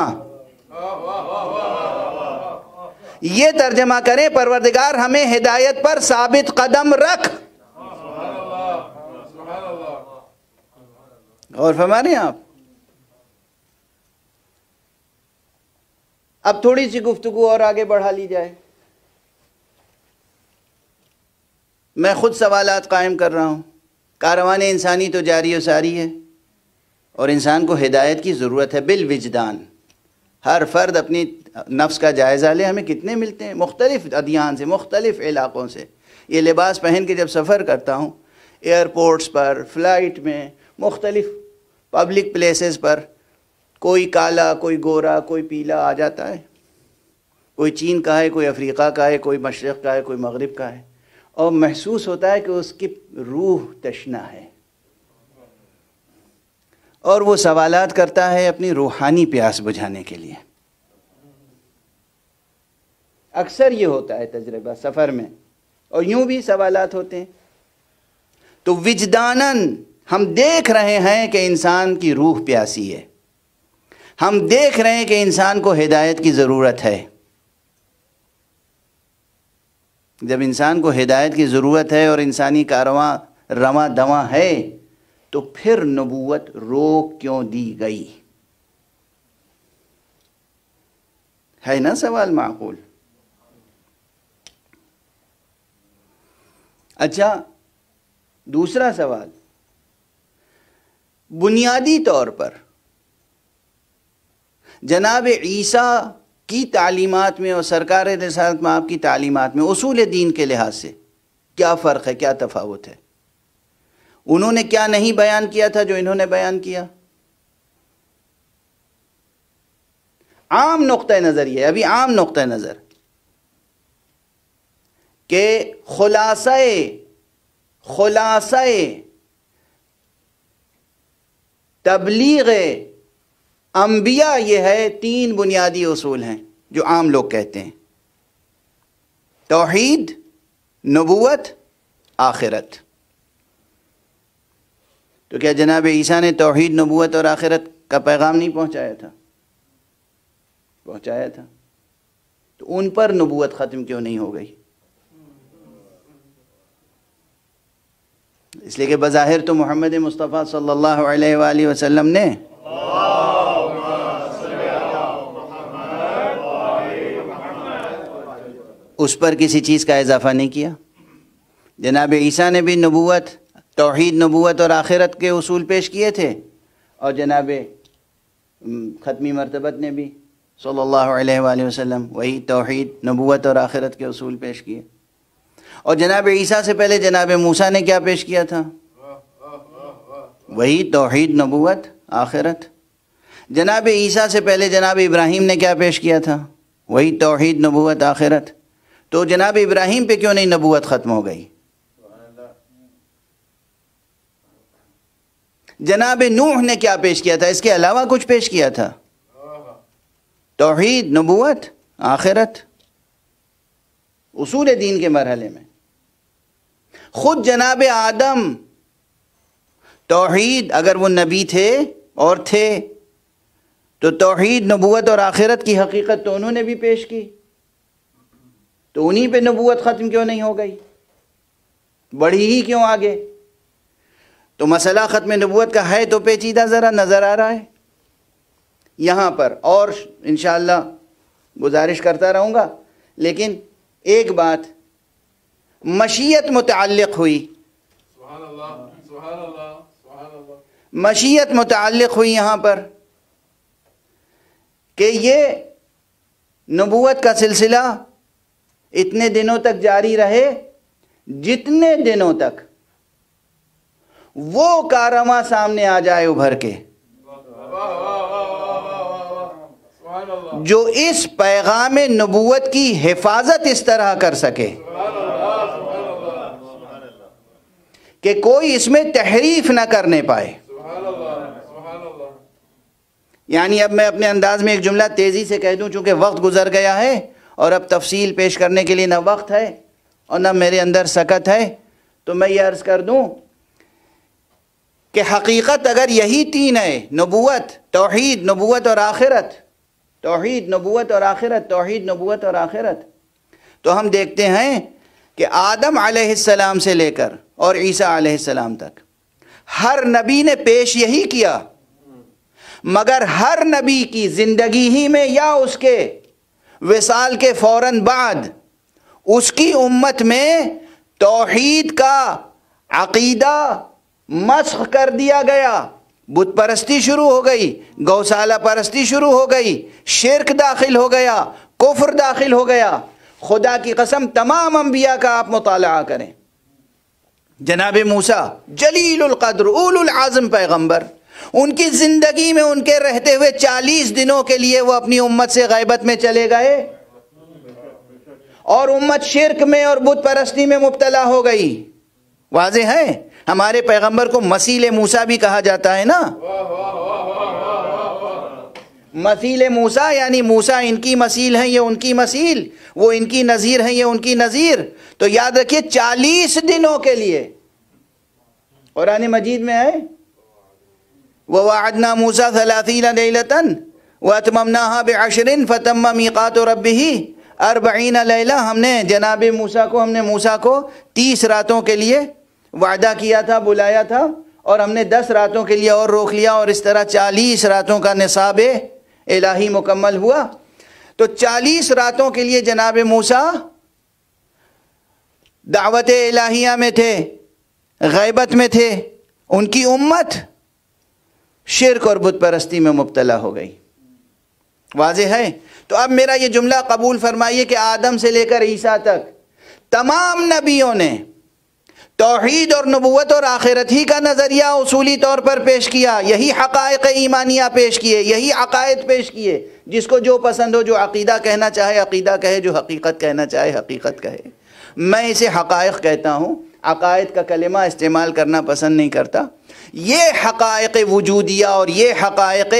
Speaker 1: یہ ترجمہ کریں پروردگار ہمیں ہدایت پر ثابت قدم رکھ۔ اور فرما رہے ہیں آپ؟ اب تھوڑی سی گفتگو اور آگے بڑھا لی جائے۔ میں خود سوالات قائم کر رہا ہوں۔ کاروان انسانی تو جاری و ساری ہے، اور انسان کو ہدایت کی ضرورت ہے بالوجدان۔ ہر فرد اپنی نفس کا جائزہ لے، ہمیں کتنے ملتے ہیں مختلف ادیان سے، مختلف علاقوں سے۔ یہ لباس پہن کے جب سفر کرتا ہوں، ایئرپورٹس پر، فلائٹ میں، مختلف پبلک پلیسز پر، کوئی کالا، کوئی گورا، کوئی پیلا آ جاتا ہے، کوئی چین کا ہے، کوئی افریقہ کا ہے، کوئی مشرق کا ہے، کوئی مغرب کا ہے، اور محسوس ہوتا ہے کہ اس کی روح تشنا ہے، اور وہ سوالات کرتا ہے اپنی روحانی پیاس بجھانے کے لیے۔ اکثر یہ ہوتا ہے تجربہ سفر میں، اور یوں بھی سوالات ہوتے ہیں۔ تو وجداناً ہم دیکھ رہے ہیں کہ انسان کی روح پیاسی ہے، ہم دیکھ رہے ہیں کہ انسان کو ہدایت کی ضرورت ہے۔ جب انسان کو ہدایت کی ضرورت ہے اور انسانی کارواں رواں دواں ہے، تو پھر نبوت روک کیوں دی گئی؟ ہے نا سوال معقول؟ اچھا، دوسرا سوال، بنیادی طور پر جناب عیسیٰ کی تعلیمات میں اور سرکار رسالت میں آپ کی تعلیمات میں اصول دین کے لحاظ سے کیا فرق ہے، کیا تفاوت ہے؟ انہوں نے کیا نہیں بیان کیا تھا جو انہوں نے بیان کیا؟ عام نقطہ نظر یہ ہے، ابھی عام نقطہ نظر، کہ خلاصہ تبلیغ انبیاء یہ ہے، 3 بنیادی اصول ہیں جو عام لوگ کہتے ہیں: توحید، نبوت، آخرت۔ تو کیا جناب عیسیٰ نے توحید، نبوت اور آخرت کا پیغام نہیں پہنچایا تھا؟ پہنچایا تھا۔ تو ان پر نبوت ختم کیوں نہیں ہو گئی؟ اس لیے کہ بظاہر تو محمد مصطفیٰ صلی اللہ علیہ وآلہ وسلم نے اس پر کسی چیز کا اضافہ نہیں کیا۔ جناب عیسیٰ نے بھی نبوت، توحید، نبوت اور آخرت کے اصول پیش کیے تھے، اور جناب ختمی مرتبت نے بھی صلی اللہ علیہ وآلہ وسلم وہی توحید، نبوت اور آخرت کے اصول پیش کیے۔ اور جناب عیسیٰ سے پہلے جناب موسیٰ نے کیا پیش کیا تھا؟ وہی توحید، نبوت، آخرت۔ جناب عیسیٰ سے پہلے جناب ابراہیم نے کیا پیش کیا تھا؟ وہی توحید، نبوت، آخرت۔ تو جناب ابراہیم پہ کیوں نہیں نبوت ختم ہو گئی؟ جناب نوح نے کیا پیش کیا تھا؟ اس کے علاوہ کچھ پیش کیا تھا؟ توحید، نبوت، آخرت، اصول دین کے مرحلے میں۔ خود جناب آدم توحید، اگر وہ نبی تھے اور تھے تو توحید، نبوت اور آخرت کی حقیقت تو انہوں نے بھی پیش کی، تو انہی پہ نبوت ختم کیوں نہیں ہو گئی؟ بڑھی ہی کیوں آگے؟ تو مسئلہ ختم نبوت کا ہے تو پیچیدہ ذرا نظر آ رہا ہے، یہاں پر اور انشاءاللہ گزارش کرتا رہوں گا، لیکن ایک بات مشیت متعلق ہوئی،
Speaker 3: سبحان اللہ سبحان اللہ سبحان اللہ،
Speaker 1: مشیت متعلق ہوئی یہاں پر کہ یہ نبوت کا سلسلہ اتنے دنوں تک جاری رہے جتنے دنوں تک وہ کارواں سامنے آ جائے ابھر کے
Speaker 3: سبحان اللہ،
Speaker 1: جو اس پیغام نبوت کی حفاظت اس طرح کر سکے کہ کوئی اس میں تحریف نہ کرنے پائے۔
Speaker 3: سبحان اللہ سبحان اللہ،
Speaker 1: یعنی اب میں اپنے انداز میں ایک جملہ تیزی سے کہہ دوں، چونکہ وقت گزر گیا ہے اور اب تفصیل پیش کرنے کے لیے نہ وقت ہے اور نہ میرے اندر سکت ہے، تو میں یہ عرض کر دوں کہ حقیقت اگر یہی تین ہے، نبوت، توحید، نبوت اور آخرت، توحید، نبوت اور آخرت، توحید، نبوت اور آخرت، تو ہم دیکھتے ہیں کہ آدم علیہ السلام سے لے کر اور عیسیٰ علیہ السلام تک ہر نبی نے پیش یہی کیا، مگر ہر نبی کی زندگی ہی میں یا اس کے وصال کے فوراً بعد اس کی امت میں توحید کا عقیدہ مسخ کر دیا گیا، بت پرستی شروع ہو گئی، گوسالہ پرستی شروع ہو گئی، شرک داخل ہو گیا، کفر داخل ہو گیا۔ خدا کی قسم تمام انبیاء کا آپ مطالعہ کریں، جناب موسیٰ جلیل القدر اول العزم پیغمبر، ان کی زندگی میں ان کے رہتے ہوئے 40 دنوں کے لیے وہ اپنی امت سے غیبت میں چلے گئے اور امت شرک میں اور بت پرستی میں مبتلا ہو گئی۔ واضح ہے، ہمارے پیغمبر کو مسیل موسیٰ بھی کہا جاتا ہے نا، مسیل موسیٰ یعنی موسیٰ ان کی مسیل ہیں، یہ ان کی مسیل، وہ ان کی نظیر ہیں، یہ ان کی نظیر۔ تو یاد رکھیے 40 دنوں کے لیے قرآن مجید میں ہے وَوَعَدْنَا مُوسَىٰ 30 لَيْلَةً وَأَتْمَمْنَاهَا بِعَشْرٍ فَتَمَّ مِيقَاتُ رَبِّهِ 40 لیلہ، ہم نے جناب موسیٰ کو 30 راتوں کے لیے وعدہ کیا تھا، بلایا تھا، اور ہم نے 10 راتوں کے لیے اور روک لیا، اور اس طرح 40 راتوں کا نصاب الہی مکمل ہوا۔ تو 40 راتوں کے لیے جناب موسیٰ دعوت الہیہ میں تھے، غیبت میں تھے، ان کی امت شرک اور بت پرستی میں مبتلا ہو گئی۔ واضح ہے؟ تو اب میرا یہ جملہ قبول فرمائیے کہ آدم سے لے کر عیسیٰ تک تمام نبیوں نے توحید اور نبوت اور آخرت ہی کا نظریہ اصولی طور پر پیش کیا، یہی حقائق ایمانیہ پیش کیے، یہی عقائد پیش کیے۔ جس کو جو پسند ہو، جو عقیدہ کہنا چاہے عقیدہ کہے، جو حقیقت کہنا چاہے حقیقت کہے۔ میں اسے حقائق کہتا ہوں، عقائد کا کلمہ استعمال کرنا پسند نہیں کرتا۔ یہ حقائق وجودیہ اور یہ حقائق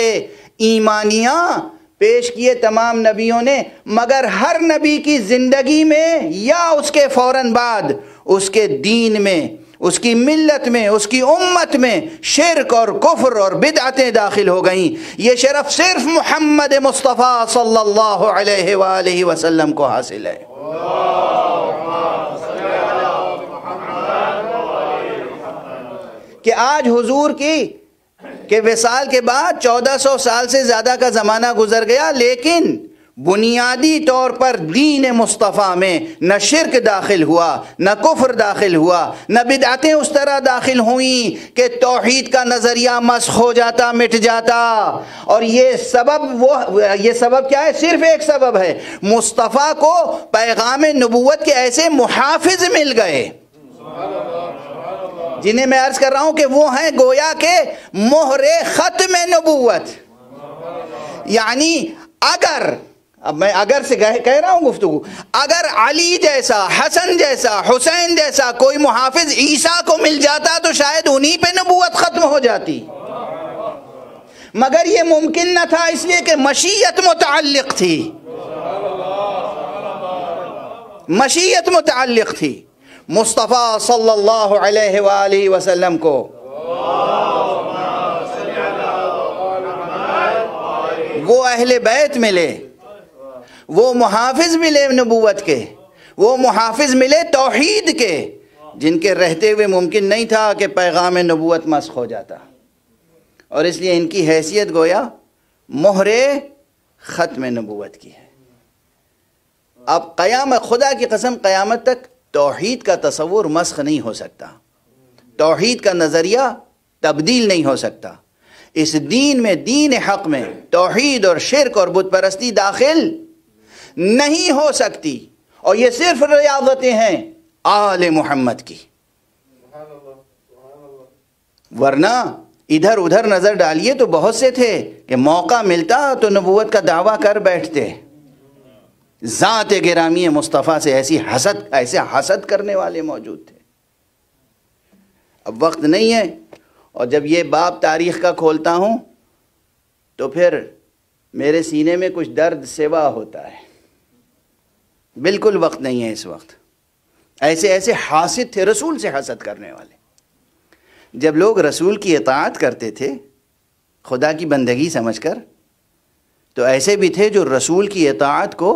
Speaker 1: ایمانیہ پیش کیے تمام نبیوں نے، مگر ہر نبی کی زندگی میں یا اس کے فوراً بعد اس کے دین میں، اس کی ملت میں، اس کی امت میں شرک اور کفر اور بدعتیں داخل ہو گئیں۔ یہ شرف صرف محمد مصطفیٰ صلی اللہ علیہ وآلہ وسلم کو حاصل ہے۔ کہ آج حضور کے وصال کے بعد 1400 سال سے زیادہ کا زمانہ گزر گیا، لیکن بنیادی طور پر دین مصطفیٰ میں نہ شرک داخل ہوا، نہ کفر داخل ہوا، نہ بدعتیں اس طرح داخل ہوئیں کہ توحید کا نظریہ مسخ ہو جاتا، مٹ جاتا۔ اور یہ سبب کیا ہے؟ صرف ایک سبب ہے، مصطفیٰ کو پیغام نبوت کے ایسے محافظ مل گئے جنہیں میں عرض کر رہا ہوں کہ وہ ہیں گویا کہ مہر ختم نبوت۔ یعنی اب میں اگر سے کہہ رہا ہوں گفتگو، اگر علی جیسا، حسن جیسا، حسین جیسا کوئی محافظ عیسیٰ کو مل جاتا تو شاید انہی پہ نبوت ختم ہو جاتی، مگر یہ ممکن نہ تھا، اس لیے کہ مشیت متعلق تھی، مشیت متعلق تھی مصطفیٰ صلی اللہ علیہ وآلہ وسلم کو۔ وہ اہل بیت ملے، وہ محافظ ملے نبوت کے، وہ محافظ ملے توحید کے، جن کے رہتے ہوئے ممکن نہیں تھا کہ پیغام نبوت مسخ ہو جاتا۔ اور اس لیے ان کی حیثیت گویا مہر ختم نبوت کی ہے۔ اب قیامت، خدا کی قسم قیامت تک توحید کا تصور مسخ نہیں ہو سکتا، توحید کا نظریہ تبدیل نہیں ہو سکتا۔ اس دین میں، دین حق میں توحید اور شرک اور بت پرستی داخل نہیں ہو سکتی، اور یہ صرف ریاضتیں ہیں آل محمد کی۔ ورنہ ادھر ادھر نظر ڈالیے تو بہت سے تھے کہ موقع ملتا تو نبوت کا دعویٰ کر بیٹھتے، ذات گرامی مصطفیٰ سے ایسے حسد کرنے والے موجود تھے۔ اب وقت نہیں ہے، اور جب یہ باب تاریخ کا کھولتا ہوں تو پھر میرے سینے میں کچھ درد سوا ہوتا ہے۔ بالکل وقت نہیں ہے اس وقت۔ ایسے حاسد تھے، رسول سے حسد کرنے والے۔ جب لوگ رسول کی اطاعت کرتے تھے خدا کی بندگی سمجھ کر، تو ایسے بھی تھے جو رسول کی اطاعت کو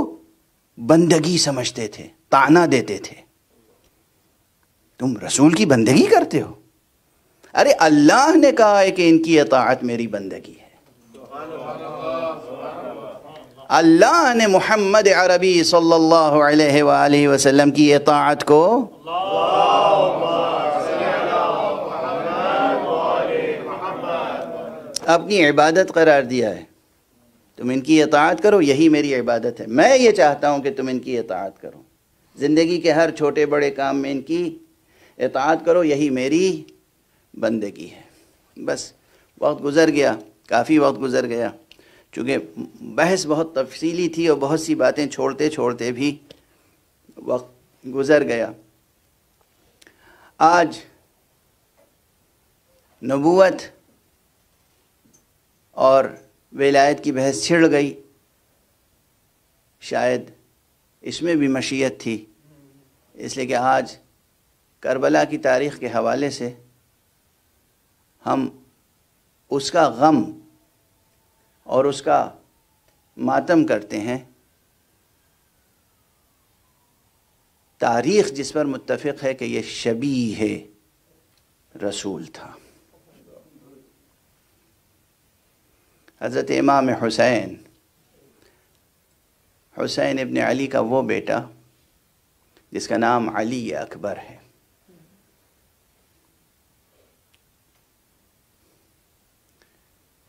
Speaker 1: بندگی سمجھتے تھے، طعنہ دیتے تھے۔ تم رسول کی بندگی کرتے ہو؟ ارے اللہ نے کہا ہے کہ ان کی اطاعت میری بندگی ہے۔ اللہ نے محمد عربی صلی اللہ علیہ وآلہ وسلم کی اطاعت کو اپنی عبادت قرار دیا ہے۔ تم ان کی اطاعت کرو، یہی میری عبادت ہے۔ میں یہ چاہتا ہوں کہ تم ان کی اطاعت کرو، زندگی کے ہر چھوٹے بڑے کام میں ان کی اطاعت کرو، یہی میری بندگی ہے۔ بس وقت گزر گیا، کافی وقت گزر گیا، چونکہ بحث بہت تفصیلی تھی اور بہت سی باتیں چھوڑتے چھوڑتے بھی وقت گزر گیا۔ آج نبوت اور ولایت کی بحث چھڑ گئی، شاید اس میں بھی مشیت تھی، اس لیے کہ آج کربلا کی تاریخ کے حوالے سے ہم اس کا غم اور اس کا ماتم کرتے ہیں۔ تاریخ جس پر متفق ہے کہ یہ شبیہ رسول تھا۔ حضرت امام حسین ابن علی کا وہ بیٹا جس کا نام علی اکبر ہے،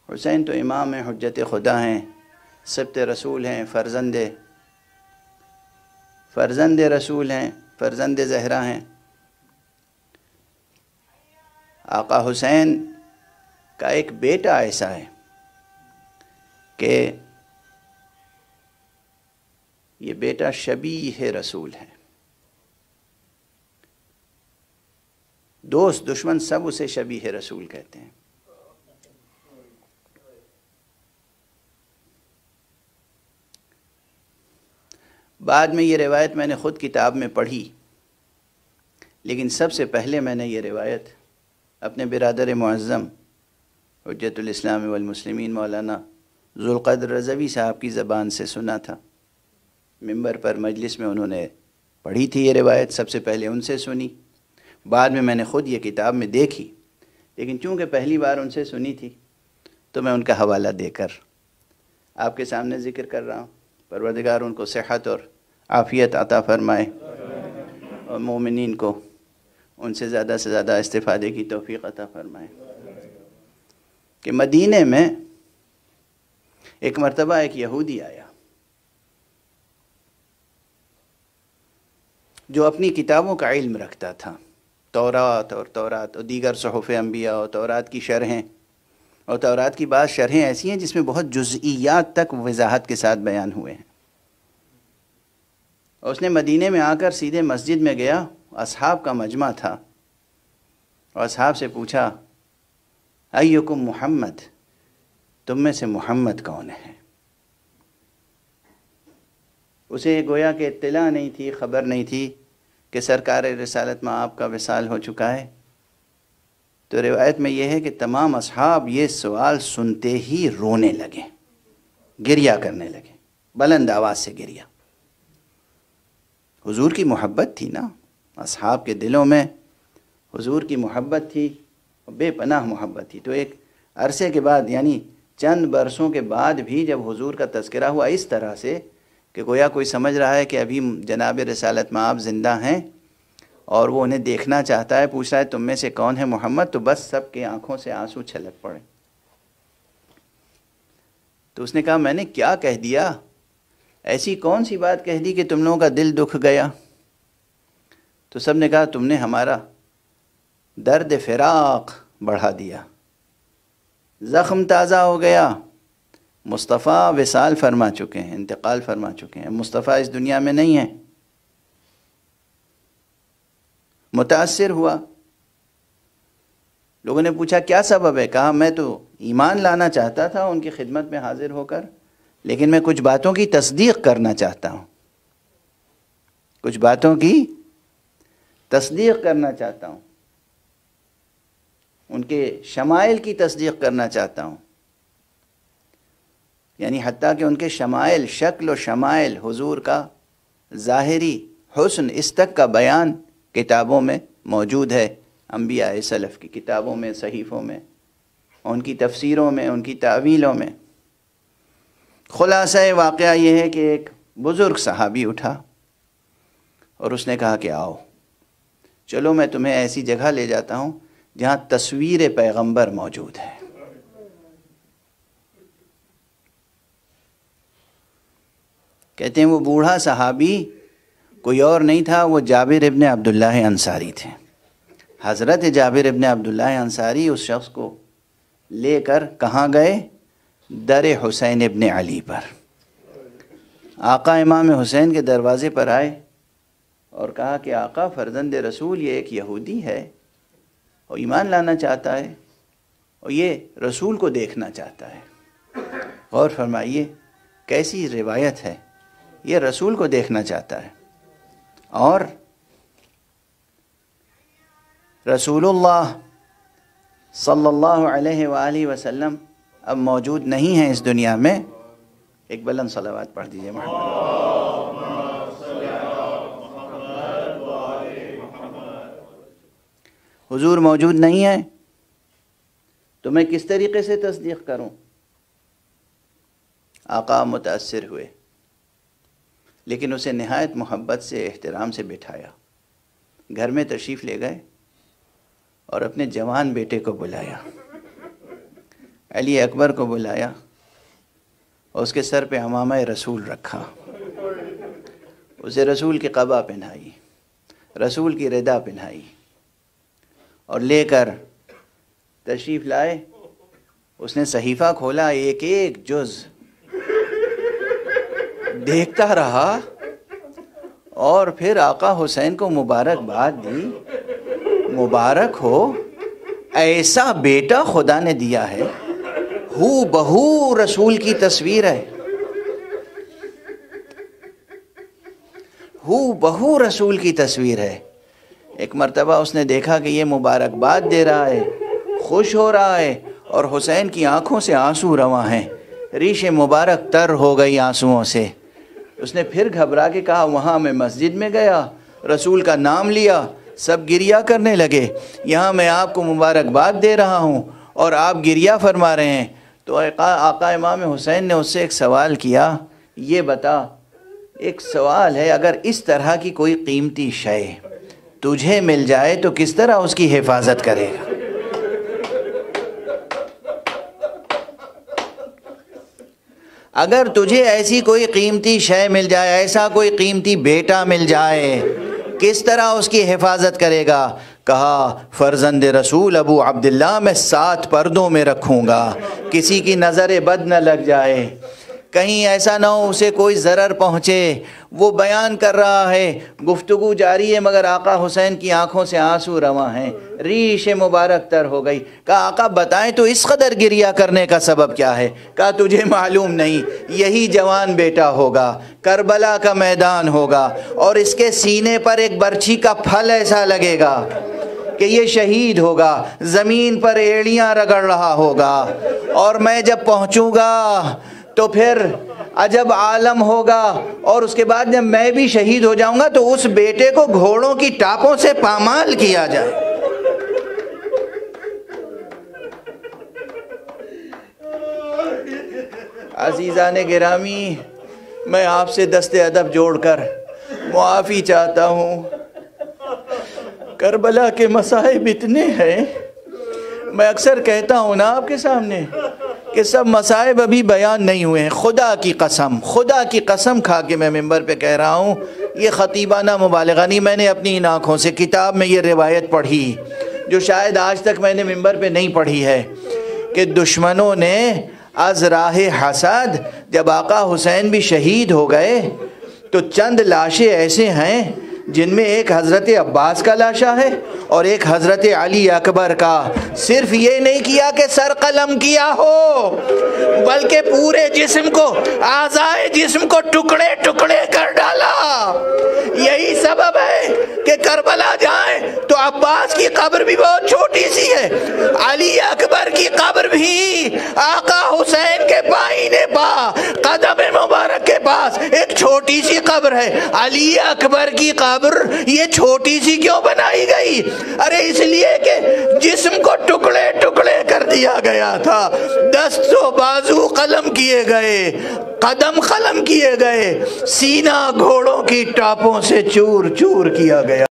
Speaker 1: حسین تو امام ہیں، حجت خدا ہیں، سبت رسول ہیں، فرزند رسول ہیں، فرزند زہرا ہیں۔ آقا حسین کا ایک بیٹا ایسا ہے کہ یہ بیٹا شبیہ رسول ہے۔ دوست دشمن سب اسے شبیہ رسول کہتے ہیں۔ بعد میں یہ روایت میں نے خود کتاب میں پڑھی، لیکن سب سے پہلے میں نے یہ روایت اپنے برادر معظم حجت الاسلام والمسلمین مولانا ذوالقدر رضوی صاحب کی زبان سے سنا تھا۔ ممبر پر مجلس میں انہوں نے پڑھی تھی یہ روایت، سب سے پہلے ان سے سنی، بعد میں نے خود یہ کتاب میں دیکھی، لیکن چونکہ پہلی بار ان سے سنی تھی تو میں ان کا حوالہ دے کر آپ کے سامنے ذکر کر رہا ہوں۔ پروردگار ان کو صحت اور عافیت عطا فرمائے، اور مومنین کو ان سے زیادہ استفادے کی توفیق عطا فرمائے۔ کہ مدینے میں ایک مرتبہ ایک یہودی آیا جو اپنی کتابوں کا علم رکھتا تھا، تورات اور دیگر صحف انبیاء اور تورات کی شرحیں، اور تورات کی بعض شرحیں ایسی ہیں جس میں بہت جزئیات تک وضاحت کے ساتھ بیان ہوئے ہیں۔ اور اس نے مدینے میں آ کر سیدھے مسجد میں گیا، اصحاب کا مجمع تھا، اور اصحاب سے پوچھا ایکم محمد، تم میں سے محمد کون ہے؟ اسے گویا کہ اطلاع نہیں تھی، خبر نہیں تھی کہ سرکار رسالت میں آپ کا وصال ہو چکا ہے۔ تو روایت میں یہ ہے کہ تمام اصحاب یہ سوال سنتے ہی رونے لگے، گریہ کرنے لگے، بلند آواز سے گریہ۔ حضور کی محبت تھی نا، اصحاب کے دلوں میں حضور کی محبت تھی، بے پناہ محبت تھی۔ تو ایک عرصے کے بعد، یعنی چند برسوں کے بعد بھی جب حضور کا تذکرہ ہوا اس طرح سے کہ گویا کوئی سمجھ رہا ہے کہ ابھی جناب رسالت مآب زندہ ہیں اور وہ انہیں دیکھنا چاہتا ہے، پوچھ رہا ہے تم میں سے کون ہے محمد، تو بس سب کی آنکھوں سے آنسو چھلک پڑے۔ تو اس نے کہا میں نے کیا کہہ دیا، ایسی کون سی بات کہہ دی کہ تم لوگوں کا دل دکھ گیا؟ تو سب نے کہا تم نے ہمارا درد فراق بڑھا دیا، زخم تازہ ہو گیا۔ مصطفیٰ وصال فرما چکے ہیں، انتقال فرما چکے ہیں، مصطفیٰ اس دنیا میں نہیں ہیں۔ متاثر ہوا، لوگوں نے پوچھا کیا سبب ہے؟ کہا میں تو ایمان لانا چاہتا تھا ان کی خدمت میں حاضر ہو کر، لیکن میں کچھ باتوں کی تصدیق کرنا چاہتا ہوں، کچھ باتوں کی تصدیق کرنا چاہتا ہوں، ان کے شمائل کی تصدیق کرنا چاہتا ہوں، یعنی حتیٰ کہ ان کے شمائل، شکل و شمائل حضور کا ظاہری حسن اس تک کا بیان کتابوں میں موجود ہے، انبیاء سلف کی کتابوں میں، صحیفوں میں، ان کی تفسیروں میں، ان کی تعویلوں میں۔ خلاصہ واقعہ یہ ہے کہ ایک بزرگ صحابی اٹھا اور اس نے کہا کہ آؤ چلو میں تمہیں ایسی جگہ لے جاتا ہوں جہاں تصویر پیغمبر موجود ہے۔ کہتے ہیں وہ بوڑھا صحابی کوئی اور نہیں تھا، وہ جابر ابن عبداللہ انصاری تھے۔ حضرت جابر ابن عبداللہ انصاری اس شخص کو لے کر کہاں گئے؟ در حسین ابن علی پر۔ آقا امام حسین کے دروازے پر آئے اور کہا کہ آقا فرزند رسول یہ ایک یہودی ہے اور ایمان لانا چاہتا ہے اور یہ رسول کو دیکھنا چاہتا ہے۔ غور فرمائیے کیسی روایت ہے، یہ رسول کو دیکھنا چاہتا ہے اور رسول اللہ صلی اللہ علیہ وآلہ وسلم اب موجود نہیں ہیں اس دنیا میں۔ ایک بلند صلوات پڑھ دیجئے محمد۔ حضور موجود نہیں ہیں تو میں کس طریقے سے تصدیق کروں؟ آقا متاثر ہوئے، لیکن اسے نہایت محبت سے، احترام سے بٹھایا، گھر میں تشریف لے گئے اور اپنے جوان بیٹے کو بلایا، علی اکبر کو بلایا اور اس کے سر پہ عمامہ رسول رکھا، اسے رسول کی قبا پہنائی، رسول کی ردا پہنائی اور لے کر تشریف لائے۔ اس نے صحیفہ کھولا، ایک ایک جز دیکھتا رہا اور پھر آقا حسین کو مبارکباد دی، مبارک ہو، ایسا بیٹا خدا نے دیا ہے، ہو بہو رسول کی تصویر ہے، ہو بہو رسول کی تصویر ہے۔ ایک مرتبہ اس نے دیکھا کہ یہ مبارکباد دے رہا ہے، خوش ہو رہا ہے اور حسین کی آنکھوں سے آنسو رواں ہیں، ریش مبارک تر ہو گئی آنسوؤں سے۔ اس نے پھر گھبرا کے کہا وہاں میں مسجد میں گیا، رسول کا نام لیا، سب گریہ کرنے لگے، یہاں میں آپ کو مبارکباد دے رہا ہوں اور آپ گریہ فرما رہے ہیں۔ تو آقا امام حسین نے اس سے ایک سوال کیا، یہ بتا، ایک سوال ہے، اگر اس طرح کی کوئی قیمتی شے تجھے مل جائے تو کس طرح اس کی حفاظت کرے گا؟ اگر تجھے ایسی کوئی قیمتی شے مل جائے، ایسا کوئی قیمتی بیٹا مل جائے، کس طرح اس کی حفاظت کرے گا؟ کہا فرزند رسول ابو عبداللہ میں 7 پردوں میں رکھوں گا، کسی کی نظر بد نہ لگ جائے، کہیں ایسا نہ ہو اسے کوئی ضرر پہنچے۔ وہ بیان کر رہا ہے، گفتگو جاری ہے، مگر آقا حسین کی آنکھوں سے آنسو رواں ہیں، ریش مبارک تر ہو گئی۔ کہا آقا بتائیں تو اس قدر گریہ کرنے کا سبب کیا ہے؟ کہا تجھے معلوم نہیں، یہی جوان بیٹا ہوگا، کربلا کا میدان ہوگا اور اس کے سینے پر ایک برچھی کا پھل ایسا لگے گا کہ یہ شہید ہوگا، زمین پر ایڑیاں رگڑ رہا ہوگا، اور میں جب پہنچوں گا تو پھر عجب عالم ہوگا، اور اس کے بعد جب میں بھی شہید ہو جاؤں گا تو اس بیٹے کو گھوڑوں کی ٹاپوں سے پامال کیا جائے۔ عزیزان گرامی، میں آپ سے دست ادب جوڑ کر معافی چاہتا ہوں۔ کربلا کے مصائب اتنے ہیں، میں اکثر کہتا ہوں نا آپ کے سامنے کہ سب مصائب ابھی بیان نہیں ہوئے ہیں۔ خدا کی قسم کھا کے میں ممبر پہ کہہ رہا ہوں، یہ خطیبانہ مبالغہ نہیں، میں نے اپنی ان آنکھوں سے کتاب میں یہ روایت پڑھی جو شاید آج تک میں نے ممبر پہ نہیں پڑھی ہے، کہ دشمنوں نے از راہ حسد، جب آقا حسین بھی شہید ہو گئے تو چند لاشیں ایسے ہیں جن میں ایک حضرت عباس کا لاشا ہے اور ایک حضرت علی اکبر کا۔ صرف یہ نہیں کیا کہ سر قلم کیا ہو، بلکہ پورے جسم کو، اعضائے جسم کو ٹکڑے ٹکڑے کر ڈالا۔ یہی سبب ہے کہ کربلا جائیں تو عباس کی قبر بھی بہت چھوٹی سی ہے، علی اکبر کی قبر بھی آقا حسین کے بائیں پا قدم مبارک کے پاس ایک چھوٹی سی قبر ہے۔ علی اکبر کی قبر یہ چھوٹی سی کیوں بنائی گئی؟ ارے اس لیے کہ جسم کو ٹکڑے ٹکڑے کر دیا گیا تھا، دست و بازو قلم کیے گئے، قدم قلم کیے گئے، سینہ گھوڑوں کی ٹاپوں سے چور چور کیا گیا۔